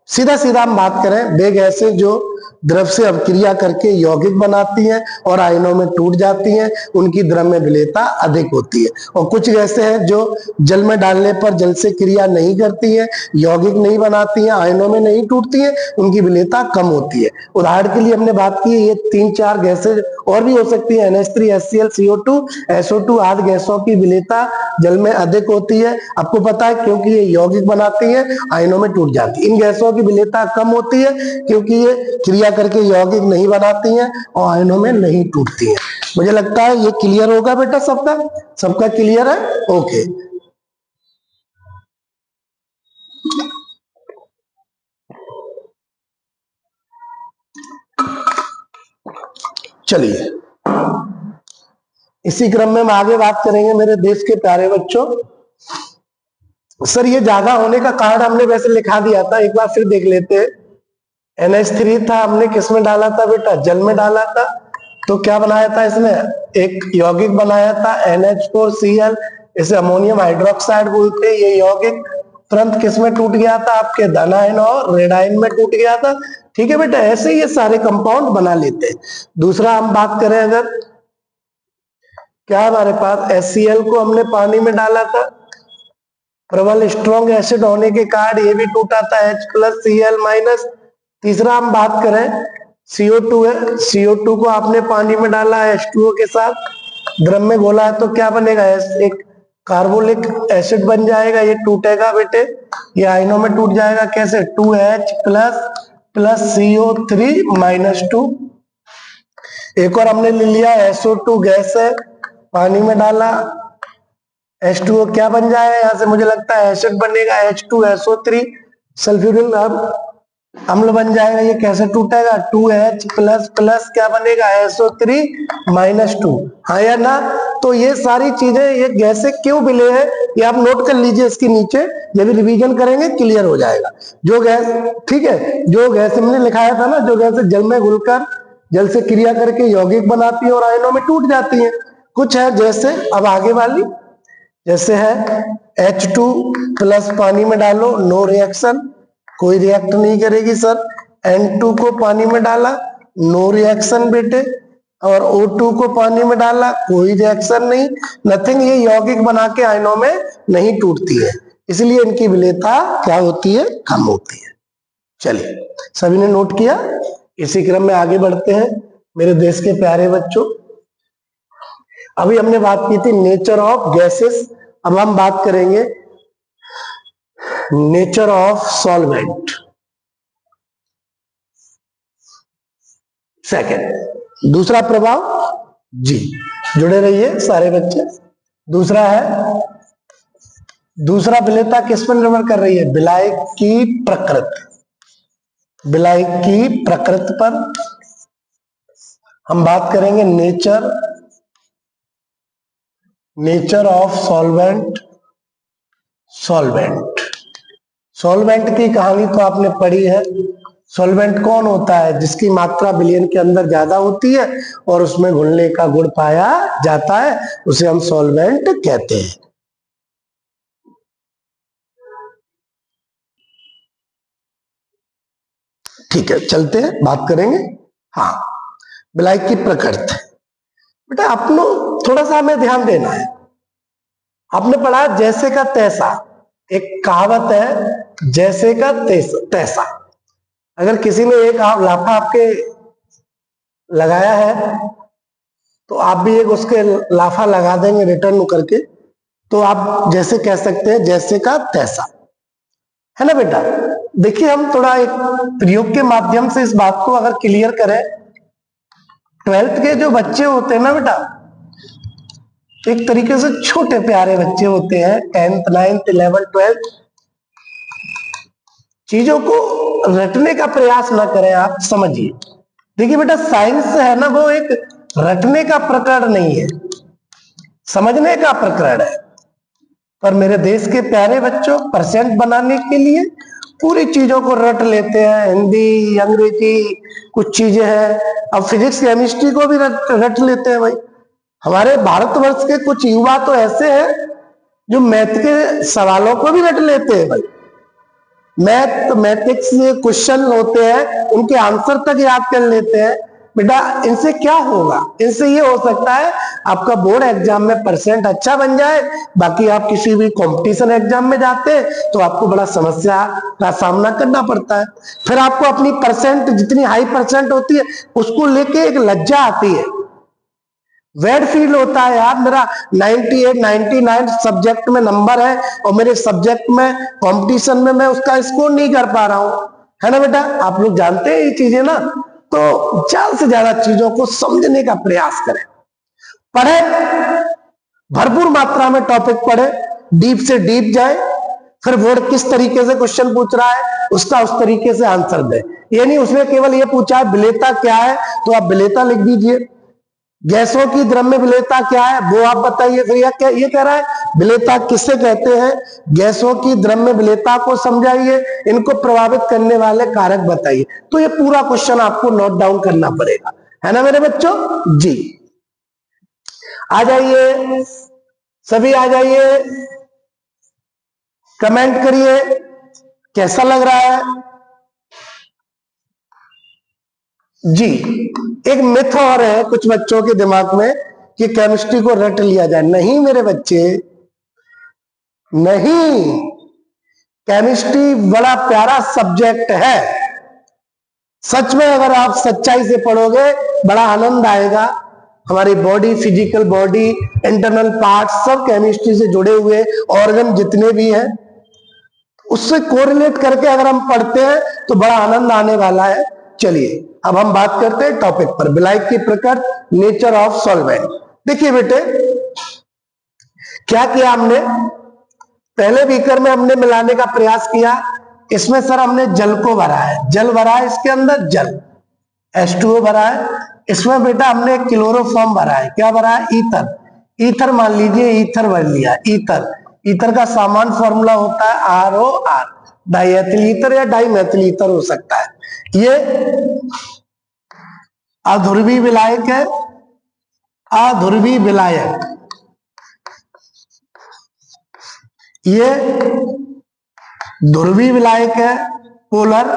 सीधा हम बात करें, वे गैसें जो द्रव से अभिक्रिया करके यौगिक बनाती हैं और आयनों में टूट जाती हैं, उनकी द्रव्य विलेयता अधिक होती है। और कुछ गैसें हैं जो जल में डालने पर जल से क्रिया नहीं करती हैं, यौगिक नहीं बनाती हैं, आयनों में नहीं टूटती हैं, उनकी विलेयता कम होती है। उदाहरण के लिए हमने बात की ये 3-4 गैसें और भी हो सकती है, NH3, HCl, CO2, SO2 आदि गैसों की विलेयता जल में अधिक होती है। आपको पता है क्योंकि ये यौगिक बनाती है, आयनों में टूट जाती है। इन गैसों की विलेयता कम होती है क्योंकि ये क्रिया करके यौगिक नहीं बनाती हैं और आयनों में नहीं टूटती हैं। मुझे लगता है ये क्लियर होगा बेटा, सबका क्लियर है? ओके। चलिए इसी क्रम में हम आगे बात करेंगे मेरे देश के प्यारे बच्चों। सर ये ज्यादा होने का कारण हमने वैसे लिखा दिया था, एक बार फिर देख लेते हैं। NH3 था, हमने किस में डाला था बेटा? जल में डाला था। तो क्या बनाया था इसने, एक यौगिक बनाया था NH4Cl, इसे अमोनियम हाइड्रोक्साइड बोलते हैं। ये यौगिक तुरंत किस में टूट गया था, आपके धन आयन और ऋण आयन में टूट गया था। ठीक है बेटा, ऐसे ये सारे कंपाउंड बना लेते हैं। दूसरा हम बात करें, अगर क्या हमारे पास HCl को हमने पानी में डाला था, प्रबल स्ट्रॉन्ग एसिड होने के कारण ये भी टूटा था, H+Cl-। तीसरा हम बात करें CO2 है, CO2 को आपने पानी में डाला है H2O के साथ, द्रव में घोला है, तो क्या बनेगा, एक कार्बोलिक एसिड बन जाएगा। ये टूटेगा बेटे, ये आयनों में टूट जाएगा। कैसे, 2H प्लस CO3 -2। एक और हमने ले लिया SO2 गैस है, पानी में डाला, H2O क्या बन जाएगा, यहां से मुझे लगता है एसिड बनेगा, H2SO3 सल्फ्यूरिल अम्ल बन जाएगा। ये कैसे टूटेगा, 2H प्लस क्या बनेगा, SO3 -2। हाँ या ना। तो ये सारी चीजें, ये गैसें क्यों मिले हैं, ये आप नोट कर लीजिए इसके नीचे, जब भी रिवीजन करेंगे क्लियर हो जाएगा। जो गैस, ठीक है, जो गैस हमने लिखाया था ना, जो गैस जल में घुलकर जल से क्रिया करके यौगिक बनाती है और आयनों में टूट जाती है। कुछ है जैसे, अब आगे वाली जैसे है H2 प्लस पानी में डालो, नो रिएक्शन, कोई रिएक्ट नहीं करेगी सर। N2 को पानी में डाला, नो रिएक्शन बेटे, और O2 को पानी में डाला, कोई रिएक्शन नहीं, नथिंग। ये यौगिक बना के आयनों में नहीं टूटती है, इसलिए इनकी विलेयता क्या होती है, कम होती है। चलिए, सभी ने नोट किया। इसी क्रम में आगे बढ़ते हैं मेरे देश के प्यारे बच्चों। अभी हमने बात की थी नेचर ऑफ गैसेस, अब हम बात करेंगे नेचर ऑफ सॉल्वेंट। सेकंड, दूसरा प्रभाव, जी जुड़े रहिए सारे बच्चे। दूसरा है, दूसरा विलेयता किस पर निर्भर कर रही है, विलायक की प्रकृति, विलायक की प्रकृति पर। हम बात करेंगे नेचर ऑफ सॉल्वेंट। सॉल्वेंट की कहानी तो आपने पढ़ी है। सॉल्वेंट कौन होता है, जिसकी मात्रा विलयन के अंदर ज्यादा होती है और उसमें घुलने का गुण पाया जाता है, उसे हम सॉल्वेंट कहते हैं। ठीक है, चलते हैं, बात करेंगे। हाँ, विलायक की प्रकृति। बेटा आपको थोड़ा सा हमें ध्यान देना है। आपने पढ़ा जैसे का तैसा, एक कहावत है, जैसे का तैसा। अगर किसी ने एक लाफा आपके लगाया है तो आप भी एक उसके लाफा लगा देंगे रिटर्न करके, तो आप जैसे कह सकते हैं जैसे का तैसा, है ना बेटा। देखिए, हम थोड़ा एक प्रयोग के माध्यम से इस बात को अगर क्लियर करें। 12th के जो बच्चे होते हैं ना बेटा, एक तरीके से छोटे प्यारे बच्चे होते हैं, 10th 9th 11th 12th। चीजों को रटने का प्रयास ना करें, आप समझिए। देखिए बेटा, साइंस है ना, वो एक रटने का प्रकरण नहीं है, समझने का प्रकरण है। पर मेरे देश के प्यारे बच्चों, परसेंट बनाने के लिए पूरी चीजों को रट लेते हैं, हिंदी अंग्रेजी कुछ चीजें हैं, अब फिजिक्स केमिस्ट्री को भी रट लेते हैं। भाई, हमारे भारतवर्ष के कुछ युवा तो ऐसे हैं जो मैथ के सवालों को भी रट लेते हैं। भाई, मैथमेटिक्स क्वेश्चन होते हैं, उनके आंसर तक याद कर लेते हैं। बेटा, इनसे क्या होगा, इनसे ये हो सकता है आपका बोर्ड एग्जाम में परसेंट अच्छा बन जाए, बाकी आप किसी भी कंपटीशन एग्जाम में जाते हैं तो आपको बड़ा समस्या का सामना करना पड़ता है। फिर आपको अपनी परसेंट, जितनी हाई परसेंट होती है, उसको लेके एक लज्जा आती है, वेड फील होता है, यार मेरा 98 99 सब्जेक्ट में नंबर है और मेरे सब्जेक्ट में कंपटीशन में मैं उसका स्कोर नहीं कर पा रहा हूं, है ना बेटा। आप लोग जानते हैं ये चीजें ना। तो ज्यादा से ज्यादा चीजों को समझने का प्रयास करें, पढ़े, भरपूर मात्रा में टॉपिक पढ़े, डीप से डीप जाए, फिर बोर्ड किस तरीके से क्वेश्चन पूछ रहा है उसका उस तरीके से आंसर दे। ये नहीं उसने केवल ये पूछा है विलेयता क्या है, तो आप विलेयता लिख दीजिए। गैसों की द्रव्य विलेयता क्या है वो आप बताइए। फिर ये कह रहा है विलेयता किससे कहते हैं, गैसों की द्रव्य विलेयता को समझाइए, इनको प्रभावित करने वाले कारक बताइए। तो ये पूरा क्वेश्चन आपको नोट डाउन करना पड़ेगा। है ना मेरे बच्चों जी। आ जाइए, सभी आ जाइए, कमेंट करिए कैसा लग रहा है जी। एक मिथ और है कुछ बच्चों के दिमाग में कि केमिस्ट्री को रट लिया जाए। नहीं मेरे बच्चे, नहीं, केमिस्ट्री बड़ा प्यारा सब्जेक्ट है। सच में अगर आप सच्चाई से पढ़ोगे बड़ा आनंद आएगा। हमारी body, physical body, internal parts सब केमिस्ट्री से जुड़े हुए, ऑर्गन जितने भी हैं उससे कोरिलेट करके अगर हम पढ़ते हैं तो बड़ा आनंद आने वाला है। चलिए अब हम बात करते हैं टॉपिक पर, विलायक की प्रकृति, नेचर ऑफ सॉल्वेंट। देखिए बेटे, क्या किया हमने, पहले बीकर में हमने मिलाने का प्रयास किया। इसमें सर हमने जल को भरा है, जल भरा है इसके अंदर, जल H2O भरा है। इसमें बेटा हमने क्लोरोफॉर्म भरा है, क्या भरा है, ईथर। ईथर मान लीजिए, ईथर भर लिया, ईथर। ईथर का सामान्य फॉर्मूला होता है ROR, डाइएथिल ईथर या डाइमेथिल ईथर हो सकता है। ये अध्रुवी विलायक है, अध्रुवी विलायक। ये ध्रुवी विलायक है, पोलर,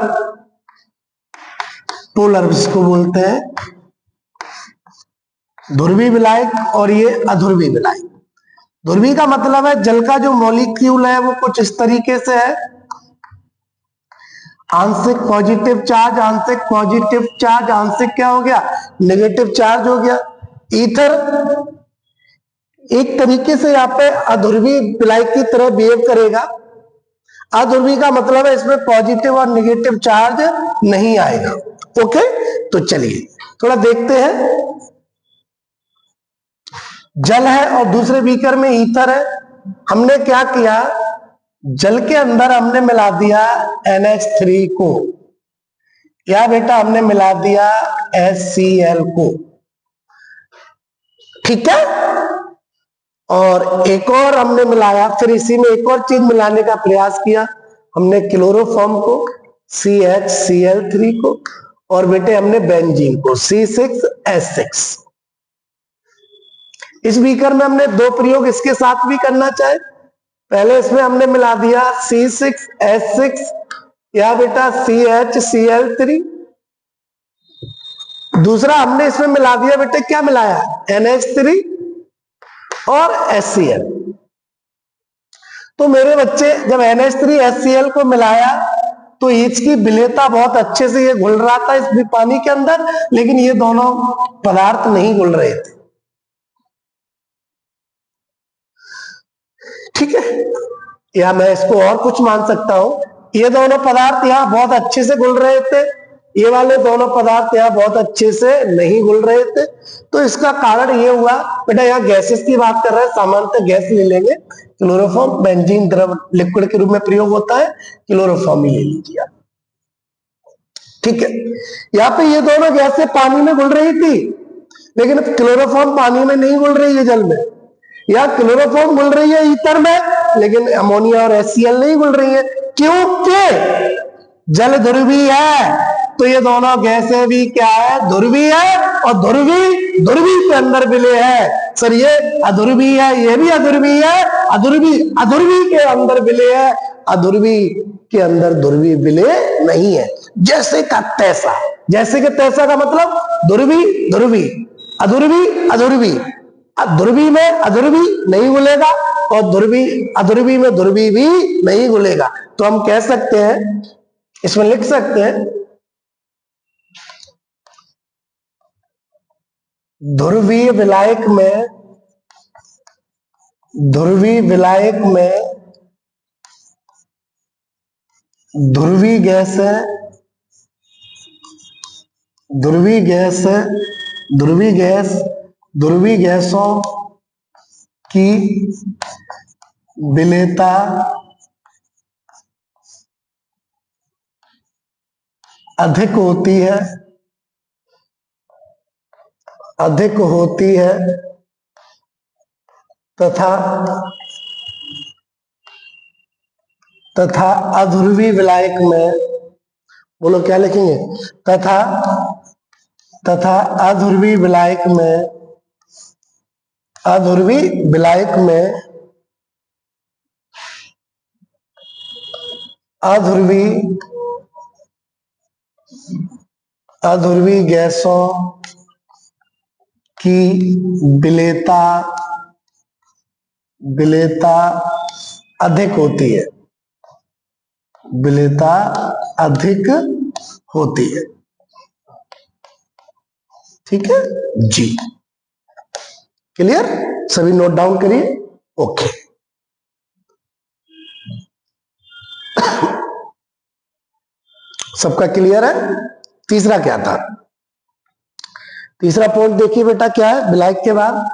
पोलर इसको बोलते हैं ध्रुवी विलायक, और ये अध्रुवी विलायक। ध्रुवी का मतलब है जल का जो मॉलिक्यूल है वो कुछ इस तरीके से है, आंशिक पॉजिटिव चार्ज, आंशिक पॉजिटिव चार्ज, आंशिक क्या हो गया, नेगेटिव चार्ज हो गया। ईथर एक तरीके से यहाँ पे अध्रुवी विलायक की तरह बिहेव करेगा। अध्रुवी का मतलब है इसमें पॉजिटिव और नेगेटिव चार्ज नहीं आएगा। ओके, तो चलिए थोड़ा देखते हैं। जल है और दूसरे बीकर में ईथर है। हमने क्या किया, जल के अंदर हमने मिला दिया NH3 को, या बेटा हमने मिला दिया HCl को, ठीक है। और एक और हमने मिलाया, फिर इसी में एक और चीज मिलाने का प्रयास किया, हमने क्लोरोफॉर्म को, CHCl3 को, और बेटे हमने बेंजीन को, C6H6। इस बीकर में हमने दो प्रयोग इसके साथ भी करना चाहे। पहले इसमें हमने मिला दिया C6H6 या बेटा CHCl3। दूसरा हमने इसमें मिला दिया बेटे, क्या मिलाया, NH3 और HCl। तो मेरे बच्चे जब NH3 HCl को मिलाया तो इसकी विलेयता बहुत अच्छे से, ये घुल रहा था इस पानी के अंदर, लेकिन ये दोनों पदार्थ नहीं घुल रहे थे, ठीक है। या मैं इसको और कुछ मान सकता हूं, ये दोनों पदार्थ यहां बहुत अच्छे से घुल रहे थे, ये वाले दोनों पदार्थ यहां बहुत अच्छे से नहीं घुल रहे थे। तो इसका कारण ये हुआ बेटा, यहाँ गैसेस की बात कर रहे हैं, सामान्यतः गैस ले लेंगे, क्लोरोफॉर्म बेंजीन द्रव लिक्विड के रूप में प्रयोग होता है, क्लोरोफॉर्म ही ले लीजिए आप, ठीक है। यहाँ पे ये दोनों गैसें पानी में घुल रही थी, लेकिन क्लोरोफॉर्म पानी में नहीं घुल रही है जल में, या क्लोरोफॉर्म घुल रही है ईथर में, लेकिन अमोनिया और HCl नहीं घुल रही है, क्योंकि जल ध्रुवी है। तो ये दोनों गैसें भी क्या है, ध्रुवी है, और ध्रुवी ध्रुवी के अंदर विलय है। सर ये अध्रुवी है, ये भी अध्रुवी है, अध्रुवी अध्रुवी के अंदर विलय है, अध्रुवी के अंदर ध्रुवी विलय नहीं है। जैसे का तैसा, जैसे कि तैसा का मतलब ध्रुवी ध्रुवी, अध्रुवी अध्रुवी, ध्रुवी में अध्रुवी नहीं घुलेगा, और ध्रुवी अध्रुवी में ध्रुवी भी नहीं घुलेगा। तो हम कह सकते हैं, इसमें लिख सकते हैं, ध्रुवीय विलायक में, ध्रुवीय विलायक में ध्रुवी गैस है, ध्रुवी गैस है, ध्रुवी गैस, ध्रुवी गैसों की विलेयता अधिक होती है, अधिक होती है, तथा तथा अध्रुवी विलायक में, बोलो क्या लिखेंगे, तथा तथा अध्रुवी विलायक में अध्रुवी गैसों की विलेयता अधिक होती है, विलेयता अधिक होती है। ठीक है जी, क्लियर? सभी नोट डाउन करिए। ओके, सबका क्लियर है? तीसरा क्या था? तीसरा पॉइंट देखिए बेटा, क्या है विलायक के बाद?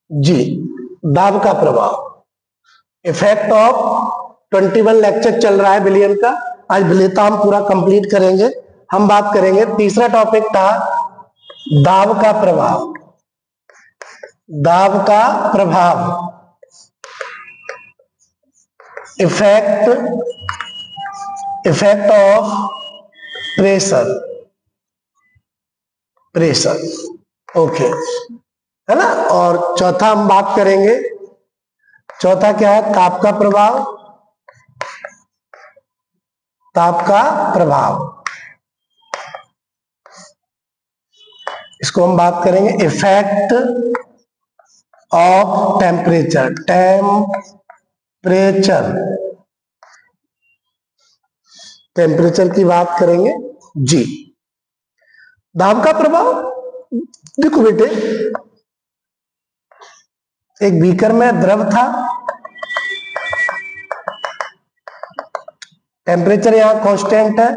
जी, दाब का प्रभाव, इफेक्ट ऑफ 21 लेक्चर चल रहा है विलियन का। आज विलेयता हम पूरा कंप्लीट करेंगे। हम बात करेंगे, तीसरा टॉपिक था दाब का प्रभाव। दाब का प्रभाव, इफेक्ट ऑफ प्रेशर। ओके, है ना? और चौथा हम बात करेंगे, चौथा क्या है? ताप का प्रभाव। ताप का प्रभाव, इसको हम बात करेंगे इफेक्ट ऑफ टेम्परेचर। टेम्परेचर की बात करेंगे जी। दाब का प्रभाव, देखो बेटे, एक बीकर में द्रव था, टेम्परेचर यहां कांस्टेंट है,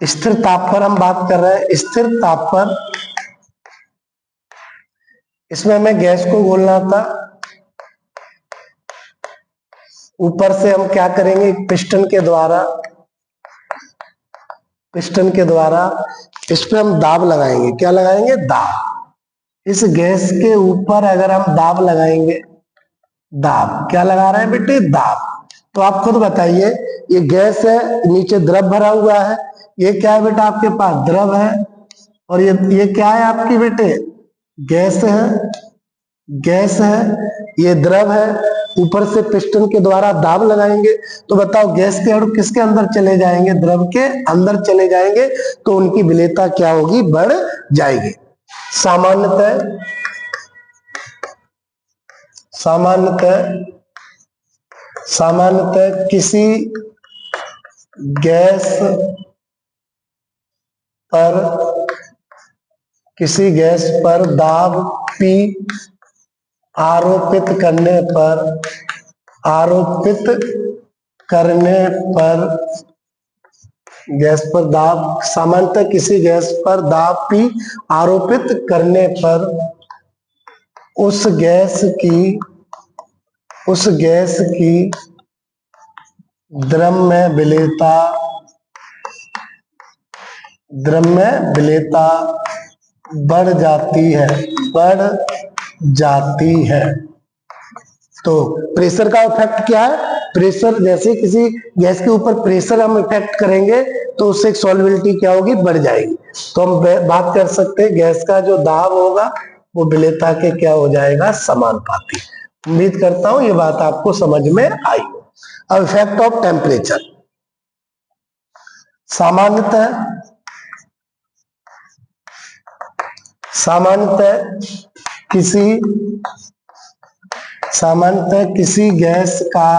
स्थिर ताप पर हम बात कर रहे हैं, स्थिर ताप पर इसमें हमें गैस को घोलना था। ऊपर से हम क्या करेंगे, पिस्टन के द्वारा इस पे हम दाब लगाएंगे। क्या लगाएंगे? दाब। इस गैस के ऊपर अगर हम दाब लगाएंगे, दाब क्या लगा रहे हैं बेटे? दाब। तो आप खुद बताइए, ये गैस है, नीचे द्रव भरा हुआ है, ये क्या है बेटा? आपके पास द्रव है, और ये क्या है आपकी बेटे? गैस है, ये द्रव है। ऊपर से पिस्टन के द्वारा दाब लगाएंगे, तो बताओ गैस के अणु किसके अंदर चले जाएंगे? द्रव के अंदर चले जाएंगे, तो उनकी विलेयता क्या होगी? बढ़ जाएगी। सामान्यतः किसी गैस पर दाब P आरोपित करने पर गैस पर दाब, सामान्यतः किसी गैस पर दाब P आरोपित करने पर उस गैस की द्रव में विलेयता बढ़ जाती है। तो प्रेशर का इफेक्ट क्या है? प्रेशर, जैसे किसी गैस के ऊपर प्रेशर हम इफेक्ट करेंगे, तो उससे सॉल्युबिलिटी क्या होगी? बढ़ जाएगी। तो हम बात कर सकते हैं, गैस का जो दाब होगा वो विलेयता के क्या हो जाएगा? समानुपाती। उम्मीद करता हूं ये बात आपको समझ में आई हो। अब इफेक्ट ऑफ टेम्परेचर, सामान्यतः किसी गैस का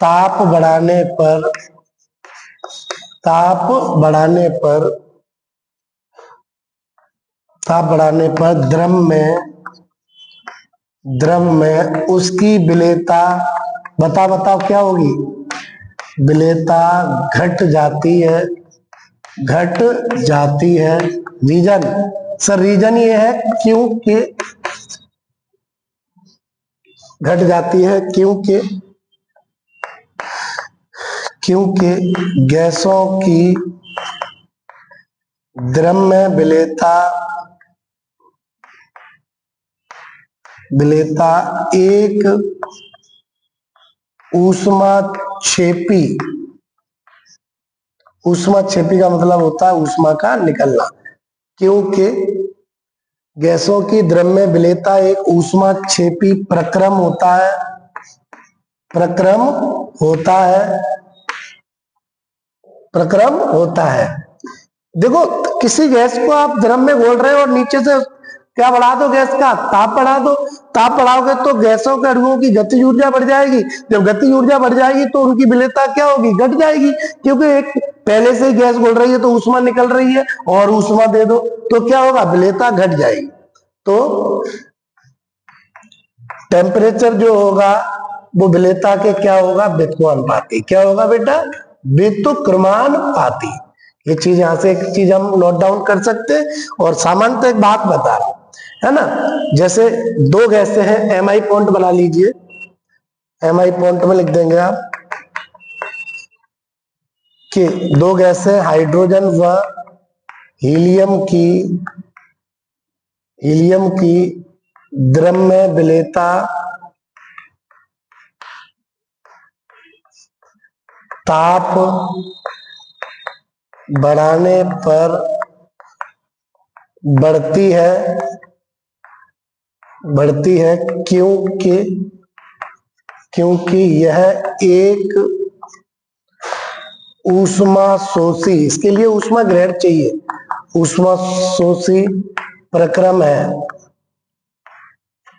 ताप बढ़ाने पर द्रव में उसकी विलेयता, बताओ क्या होगी? विलेयता घट जाती है। रीजन, सर रीजन ये है क्योंकि घट जाती है, क्योंकि गैसों की द्रव में विलेयता एक ऊष्माक्षेपी ऊष्माक्षेपी का मतलब होता है ऊष्मा का निकलना, क्योंकि गैसों की द्रव्य विलेयता एक ऊष्माक्षेपी प्रक्रम होता है, प्रक्रम होता है। देखो किसी गैस को आप द्रव में घोल रहे हो और नीचे से क्या बढ़ा दो, गैस का ताप बढ़ा दो, ताप बढ़ाओगे तो गैसों के अणुओं की गतिज ऊर्जा बढ़ जाएगी। जब गतिज ऊर्जा बढ़ जाएगी तो उनकी विलेयता क्या होगी, घट जाएगी, क्योंकि एक पहले से ही गैस घोल रही है तो ऊष्मा निकल रही है और ऊष्मा दे दो तो क्या होगा, विलेयता घट जाएगी। तो टेम्परेचर जो होगा वो विलेयता के क्या होगा, व्युत्क्रमानुपाती। क्या होगा बेटा, व्युत्क्रमानुपाती। ये चीज यहां से एक चीज हम नोट डाउन कर सकते हैं। और सामान्यतः एक बात बता रहा हूं, है ना, जैसे दो गैसें हैं, एम आई पॉइंट बना लीजिए, एम आई पॉइंट में लिख देंगे आप कि दो गैसें हाइड्रोजन व हीलियम की द्रव्य विलेयता ताप बढ़ाने पर बढ़ती है क्योंकि यह एक ऊष्मा शोषी, इसके लिए ऊष्मा ग्रहण चाहिए, ऊष्मा शोषी प्रक्रम है।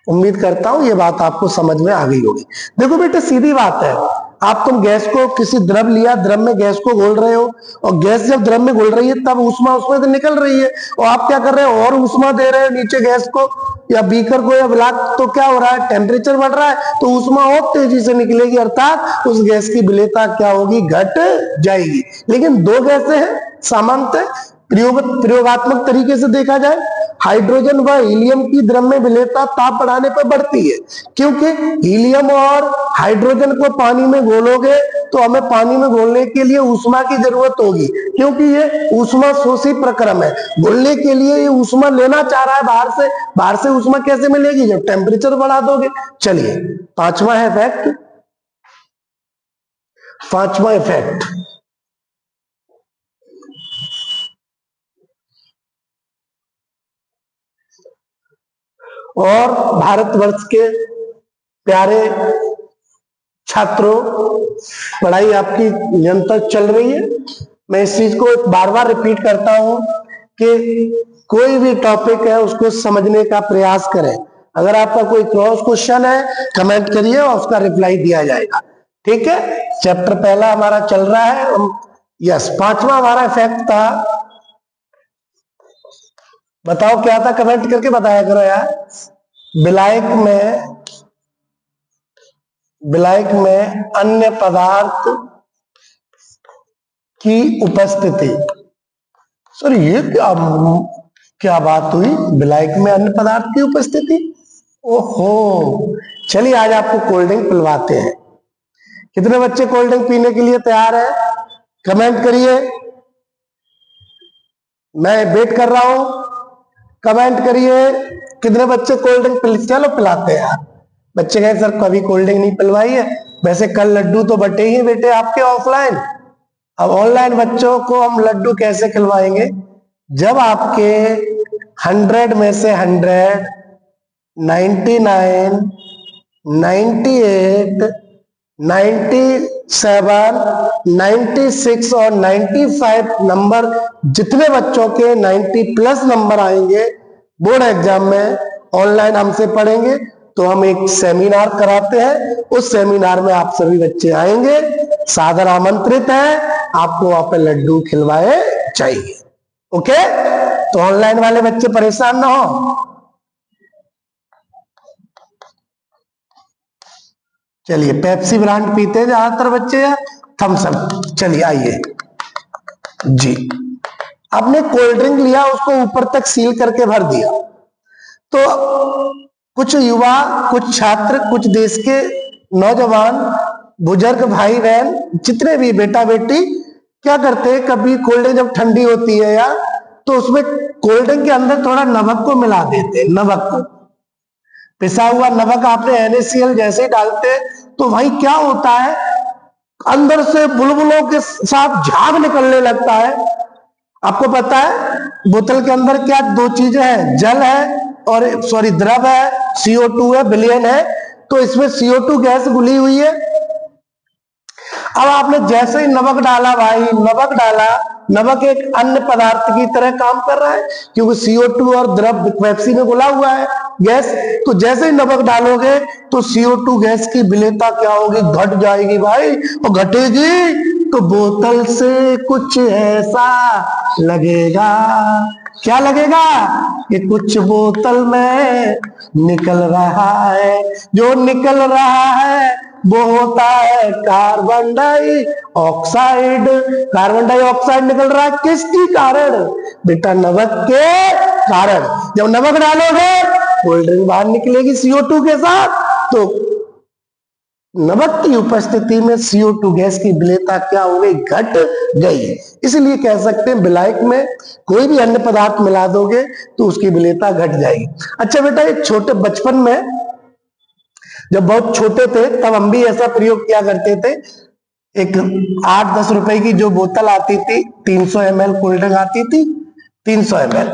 उम्मीद करता हूं ये बात आपको समझ में आ गई होगी। देखो बेटे सीधी बात है, आप तुम गैस को किसी द्रव लिया, द्रव में गैस को घोल रहे हो और गैस जब द्रव में घोल रही है तब ऊष्मा उसमें से निकल रही है और आप क्या कर रहे हो, और ऊष्मा दे रहे हो नीचे गैस को या बीकर को या ब्लाक, तो क्या हो रहा है, टेम्परेचर बढ़ रहा है तो ऊष्मा और तेजी से निकलेगी, अर्थात उस गैस की विलेयता क्या होगी, घट जाएगी। लेकिन दो गैसें हैं, सामान्यतः प्रयोगात्मक तरीके से देखा जाए हाइड्रोजन व हीलियम की द्रव्य विलेयता ताप बढ़ाने पर बढ़ती है, क्योंकि हीलियम और हाइड्रोजन को पानी में घोलोगे तो हमें पानी में घोलने के लिए ऊष्मा की जरूरत होगी, क्योंकि ये ऊष्मा शोषी प्रक्रम है। घोलने के लिए ये ऊष्मा लेना चाह रहा है बाहर से ऊष्मा कैसे मिलेगी, जब टेम्परेचर बढ़ा दोगे। चलिए पांचवा इफेक्ट और भारतवर्ष के प्यारे छात्रों, पढ़ाई आपकी निरंतर चल रही है। मैं इस चीज को बार बार रिपीट करता हूं कि कोई भी टॉपिक है उसको समझने का प्रयास करें। अगर आपका कोई क्रॉस क्वेश्चन है कमेंट करिए और उसका रिप्लाई दिया जाएगा, ठीक है। चैप्टर पहला हमारा चल रहा है, यस। पांचवा हमारा इफेक्ट था, बताओ क्या था, कमेंट करके बताया करो यार। विलायक में अन्य पदार्थ की उपस्थिति। सर ये क्या बात हुई, विलायक में अन्य पदार्थ की उपस्थिति, ओहो। चलिए आज आपको कोल्ड ड्रिंक पिलवाते हैं। कितने बच्चे कोल्ड ड्रिंक पीने के लिए तैयार है, कमेंट करिए, मैं वेट कर रहा हूं, कमेंट करिए कितने बच्चे कोल्ड ड्रिंक चलो पिलाते हैं यार। बच्चे कहे सर कभी कोल्ड ड्रिंक नहीं पिलवाई है, वैसे कल लड्डू तो बटे ही बेटे आपके ऑफलाइन, अब ऑनलाइन बच्चों को हम लड्डू कैसे खिलवाएंगे, जब आपके 100 में से 100, 99, 98, 97, 96 और 95 नंबर, जितने बच्चों के 90 प्लस नंबर आएंगे बोर्ड एग्जाम में, ऑनलाइन हमसे पढ़ेंगे। तो हम एक सेमिनार कराते हैं, उस सेमिनार में आप सभी बच्चे आएंगे, सादर आमंत्रित है, आपको वहां पे लड्डू खिलवाए जाएंगे, ओके। तो ऑनलाइन वाले बच्चे परेशान ना हो। चलिए पेप्सी ब्रांड पीते हैं ज्यादातर बच्चे या थम्स अप, चलिए आइए जी। आपने कोल्ड ड्रिंक लिया, उसको ऊपर तक सील करके भर दिया, तो कुछ युवा, कुछ छात्र, कुछ देश के नौजवान, बुजुर्ग, भाई बहन, जितने भी बेटा बेटी क्या करते हैं, कभी कोल्ड ड्रिंक जब ठंडी होती है यार तो उसमें कोल्ड ड्रिंक के अंदर थोड़ा नमक को मिला देते हैं, नमक को, पिसा हुआ नमक आपने NaCl जैसे ही डालते तो भाई क्या होता है, अंदर से बुलबुलों के साथ झाग निकलने लगता है। आपको पता है बोतल के अंदर क्या दो चीजें हैं, जल है और सॉरी द्रव है, CO2 है, विलयन है। तो इसमें CO2 गैस घुली हुई है। अब आपने जैसे ही नमक डाला भाई, नमक डाला, नमक एक अन्य पदार्थ की तरह काम कर रहा है क्योंकि CO2 और द्रव पेप्सी में घुला हुआ है गैस। तो जैसे ही नमक डालोगे तो CO2 गैस की विलेयता क्या होगी, घट जाएगी भाई। और घटेगी तो बोतल से कुछ ऐसा लगेगा, क्या लगेगा कि कुछ बोतल में निकल रहा है। जो निकल रहा है वो होता है कार्बन डाइऑक्साइड। कार्बन डाइऑक्साइड निकल रहा है किसके कारण, बेटा नमक के कारण। जब नमक डालोगे कोल्ड ड्रिंक बाहर निकलेगी CO2 के साथ। तो नमक की उपस्थिति में CO2 गैस की विलेयता क्या हो गई, घट गई। इसलिए कह सकते हैं विलायक में कोई भी अन्य पदार्थ मिला दोगे तो उसकी विलेयता घट जाएगी। अच्छा बेटा, एक छोटे बचपन में जब बहुत छोटे थे तब हम भी ऐसा प्रयोग किया करते थे। एक 8-10 रुपए की जो बोतल आती थी, 300 ml कोल्ड ड्रिंक आती थी, 300 ml,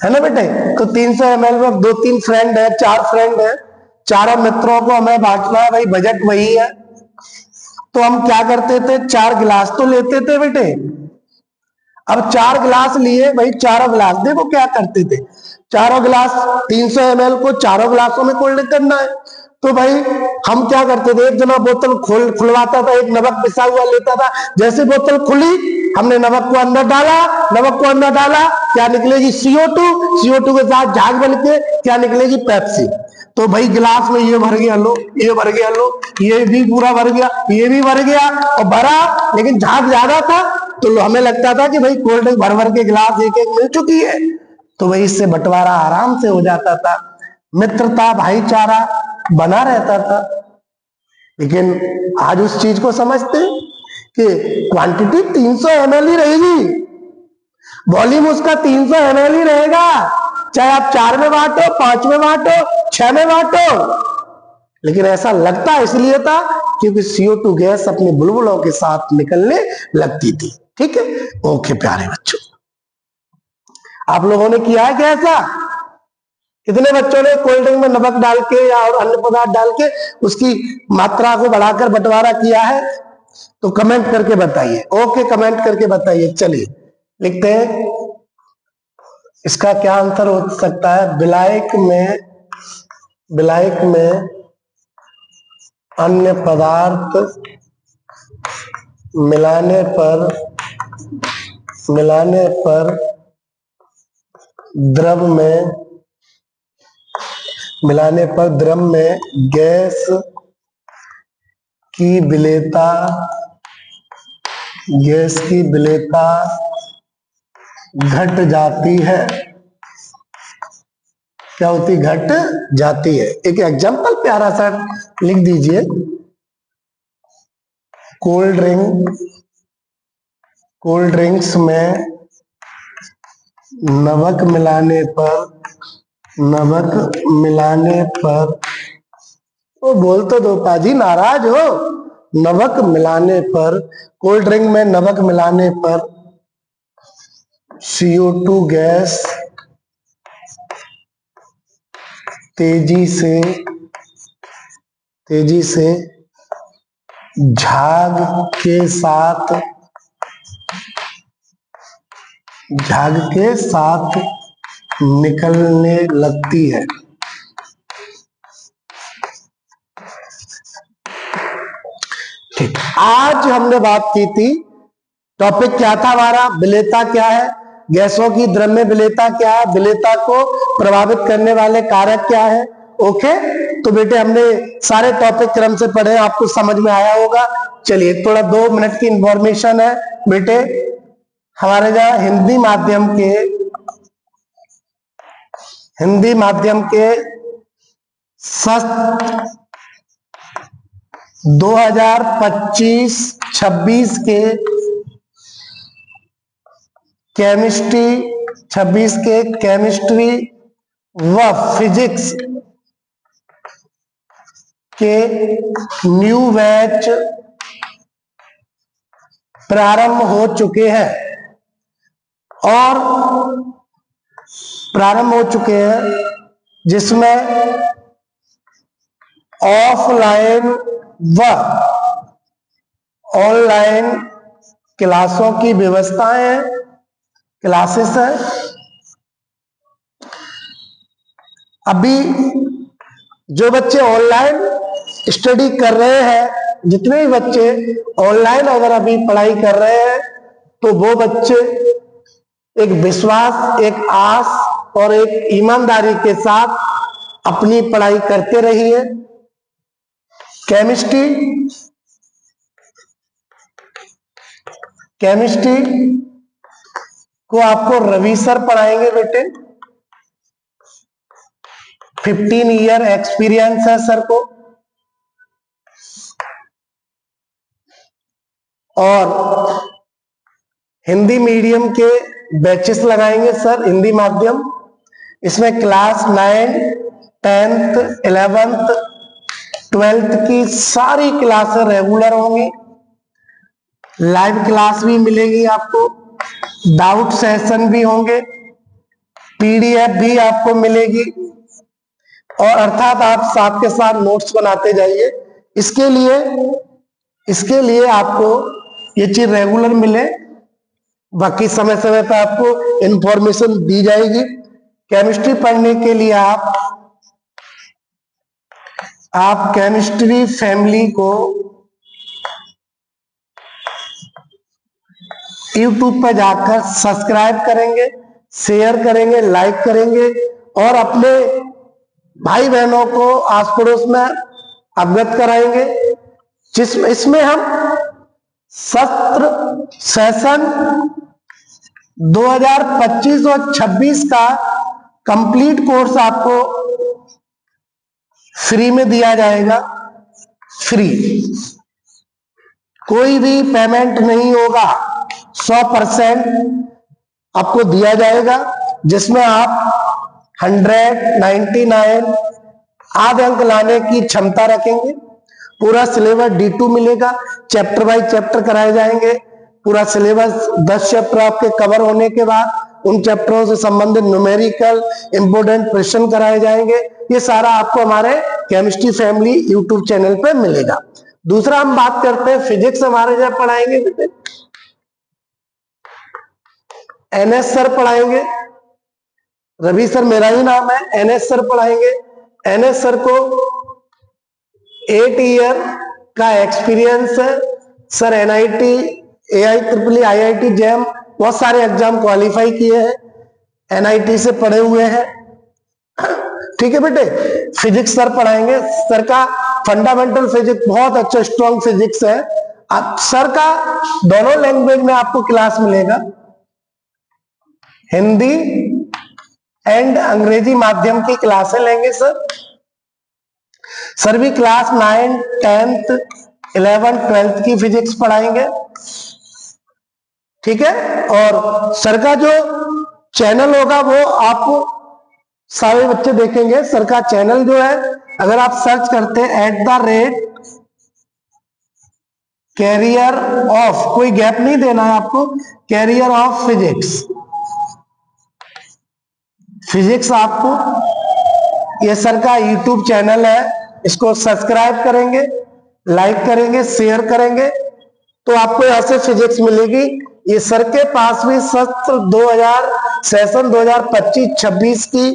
है ना बेटे। तो 300 ml में 2-3 फ्रेंड है, 4 फ्रेंड है, चारों मित्रों को हमें बांटना है भाई, बजट वही है। तो हम क्या करते थे, 4 गिलास तो लेते थे बेटे। अब 4 गिलास लिए भाई, चारों गिलास देखो क्या करते थे, चारों गिलास 300 ml को चारों गिलासों में कोल्ड ड्रिंक करना है। तो भाई हम क्या करते थे, एक जना बोतल खुलवाता था, एक नमक पिसा हुआ लेता था। जैसे बोतल खुली हमने नमक को अंदर डाला, नमक को अंदर डाला, क्या निकलेगी CO2, CO2 के साथ झाग बन के क्या निकलेगी, पेप्सी। तो भाई गिलास में ये भर गया, लो ये भर गया, लो ये भी पूरा भर गया, ये भी भर गया और भरा, लेकिन झाग ज्यादा था तो हमें लगता था कि भाई कोल्ड ड्रिंक भर भर के गिलास एक एक मिल चुकी है। तो भाई इससे बंटवारा आराम से हो जाता था, मित्रता भाईचारा बना रहता था। लेकिन आज उस चीज को समझते कि क्वांटिटी 300 ml ही रहेगी, वॉल्यूम उसका 300 ml ही रहेगा, चाहे आप 4 में बांटो, 5 में बांटो, 6 में बांटो। लेकिन ऐसा लगता इसलिए था क्योंकि CO2 गैस अपने बुलबुलों के साथ निकलने लगती थी। ठीक है, ओके प्यारे बच्चों, आप लोगों ने किया है क्या ऐसा? कितने बच्चों ने कोल्ड ड्रिंक में नमक डाल के या और अन्य पदार्थ डाल के उसकी मात्रा को बढ़ाकर बंटवारा किया है? तो कमेंट करके बताइए। ओके, कमेंट करके बताइए। चलिए लिखते हैं, इसका क्या आंसर हो सकता है, विलायक में अन्य पदार्थ मिलाने पर द्रव में गैस की विलेयता घट जाती है। क्या होती, घट जाती है। एक एग्जाम्पल प्यारा सा लिख दीजिए, कोल्ड ड्रिंक्स में नमक मिलाने पर वो बोल तो दो पाजी, नाराज हो। नमक मिलाने पर, कोल्ड ड्रिंक में नमक मिलाने पर CO2 गैस तेजी से झाग के साथ निकलने लगती है। ठीक, आज हमने बात की थी, टॉपिक क्या था हमारा, विलेयता क्या है, गैसों की द्रव्य विलेयता क्या है, विलेयता को प्रभावित करने वाले कारक क्या है। ओके, तो बेटे हमने सारे टॉपिक क्रम से पढ़े, आपको समझ में आया होगा। चलिए थोड़ा 2 मिनट की इंफॉर्मेशन है बेटे, हमारे जहाँ हिंदी माध्यम के सत्र 2025-26 के केमिस्ट्री व फिजिक्स के न्यू बैच प्रारंभ हो चुके हैं और प्रारंभ हो चुके हैं जिसमें ऑफलाइन व ऑनलाइन क्लासों की व्यवस्थाएं हैं, क्लासेस है। अभी जो बच्चे ऑनलाइन स्टडी कर रहे हैं, जितने भी बच्चे ऑनलाइन अगर अभी पढ़ाई कर रहे हैं, तो वो बच्चे एक विश्वास, एक आस और एक ईमानदारी के साथ अपनी पढ़ाई करते रहिए। केमिस्ट्री को आपको रवि सर पढ़ाएंगे बेटे। 15 ईयर एक्सपीरियंस है सर को। और हिंदी मीडियम के बैचेस लगाएंगे सर, हिंदी माध्यम। इसमें क्लास 9, 10th, 11th, 12th की सारी क्लासें रेगुलर होंगी। लाइव क्लास भी मिलेगी आपको, डाउट सेशन भी होंगे, पीडीएफ भी आपको मिलेगी, और अर्थात आप साथ के साथ नोट्स बनाते जाइए। इसके लिए आपको ये चीज रेगुलर मिले, बाकी समय समय पर आपको इंफॉर्मेशन दी जाएगी। केमिस्ट्री पढ़ने के लिए आप केमिस्ट्री फैमिली को YouTube पर जाकर सब्सक्राइब करेंगे, शेयर करेंगे, लाइक करेंगे और अपने भाई बहनों को आस पड़ोस में अवगत कराएंगे। इसमें हम सत्र सेशन 2025 और 26 का कंप्लीट कोर्स आपको फ्री में दिया जाएगा। फ्री, कोई भी पेमेंट नहीं होगा, 100% आपको दिया जाएगा, जिसमें आप 199 आधे अंक लाने की क्षमता रखेंगे। पूरा सिलेबस D2 मिलेगा, चैप्टर बाय चैप्टर कराए जाएंगे। पूरा सिलेबस 10 चैप्टर आपके कवर होने के बाद उन चैप्टरों से संबंधित न्यूमेरिकल इंपोर्टेंट क्वेश्चन कराए जाएंगे। ये सारा आपको हमारे केमिस्ट्री फैमिली यूट्यूब चैनल पे मिलेगा। दूसरा हम बात करते हैं फिजिक्स, हमारे जब पढ़ाएंगे बेटे NS सर पढ़ाएंगे। रवि सर मेरा ही नाम है, NS सर पढ़ाएंगे। NS सर को 8 ईयर का एक्सपीरियंस है sir. NIT, AIEEE, IIT JAM बहुत सारे एग्जाम क्वालिफाई किए हैं, NIT से पढ़े हुए हैं। ठीक है बेटे। फिजिक्स सर पढ़ाएंगे। सर का फंडामेंटल फिजिक्स बहुत अच्छा स्ट्रॉन्ग फिजिक्स है। सर का दोनों लैंग्वेज में आपको क्लास मिलेगा, हिंदी एंड अंग्रेजी माध्यम की क्लासें लेंगे सर। सर भी क्लास 9, 10th, 11th, 12th की फिजिक्स पढ़ाएंगे। ठीक है। और सर का जो चैनल होगा वो आपको सारे बच्चे देखेंगे। सर का चैनल जो है, अगर आप सर्च करते हैं @कैरियर ऑफ, कोई गैप नहीं देना है आपको, कैरियर ऑफ फिजिक्स आपको, ये सर का यूट्यूब चैनल है। इसको सब्सक्राइब करेंगे, लाइक करेंगे, शेयर करेंगे, तो आपको यहां से फिजिक्स मिलेगी। ये सर के पास भी सत्र 2025-26 की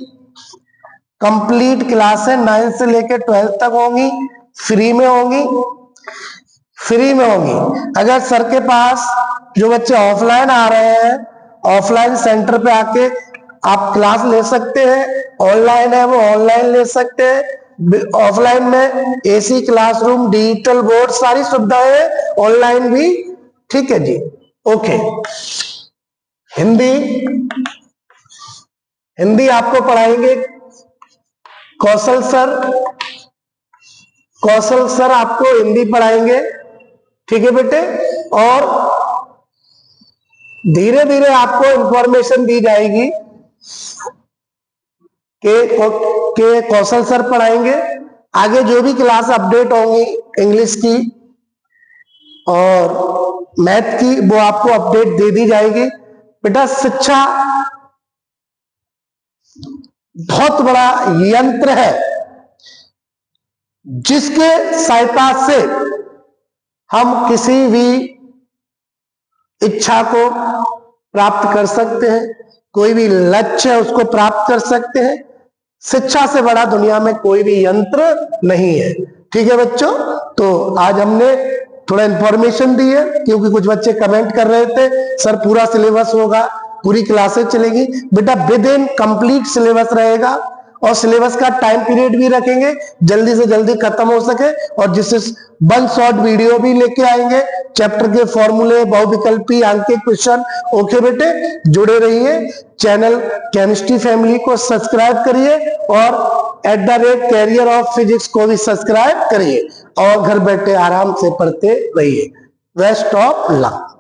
कंप्लीट क्लासें 9 से लेकर 12 तक होंगी, फ्री में होंगी। अगर सर के पास जो बच्चे ऑफलाइन आ रहे हैं, ऑफलाइन सेंटर पे आके आप क्लास ले सकते हैं। ऑनलाइन है वो ऑनलाइन ले सकते हैं। ऑफलाइन में AC क्लासरूम, डिजिटल बोर्ड, सारी सुविधाएं हैं, ऑनलाइन भी। ठीक है जी, ओके। हिंदी आपको पढ़ाएंगे कौशल सर आपको हिंदी पढ़ाएंगे। ठीक है बेटे। और धीरे धीरे आपको इंफॉर्मेशन दी जाएगी कि कौशल सर पढ़ाएंगे। आगे जो भी क्लास अपडेट होंगी इंग्लिश की और मैथ की वो आपको अपडेट दे दी जाएगी। बेटा शिक्षा बहुत बड़ा यंत्र है जिसके सहायता से हम किसी भी इच्छा को प्राप्त कर सकते हैं, कोई भी लक्ष्य है उसको प्राप्त कर सकते हैं। शिक्षा से बड़ा दुनिया में कोई भी यंत्र नहीं है। ठीक है बच्चों, तो आज हमने थोड़ा इंफॉर्मेशन दी है, क्योंकि कुछ बच्चे कमेंट कर रहे थे सर पूरा सिलेबस होगा, पूरी क्लासेस चलेगी। बेटा विद इन कंप्लीट सिलेबस रहेगा और सिलेबस का टाइम पीरियड भी रखेंगे, जल्दी से जल्दी खत्म हो सके। और जिससे 1 शॉर्ट वीडियो भी लेके आएंगे, चैप्टर के फॉर्मूले, बहुविकल्पी, अंक के क्वेश्चन। ओके बेटे, जुड़े रहिए। चैनल केमिस्ट्री फैमिली को सब्सक्राइब करिए और @कैरियर ऑफ फिजिक्स को भी सब्सक्राइब करिए और घर बैठे आराम से पढ़ते रहिए। Best of luck.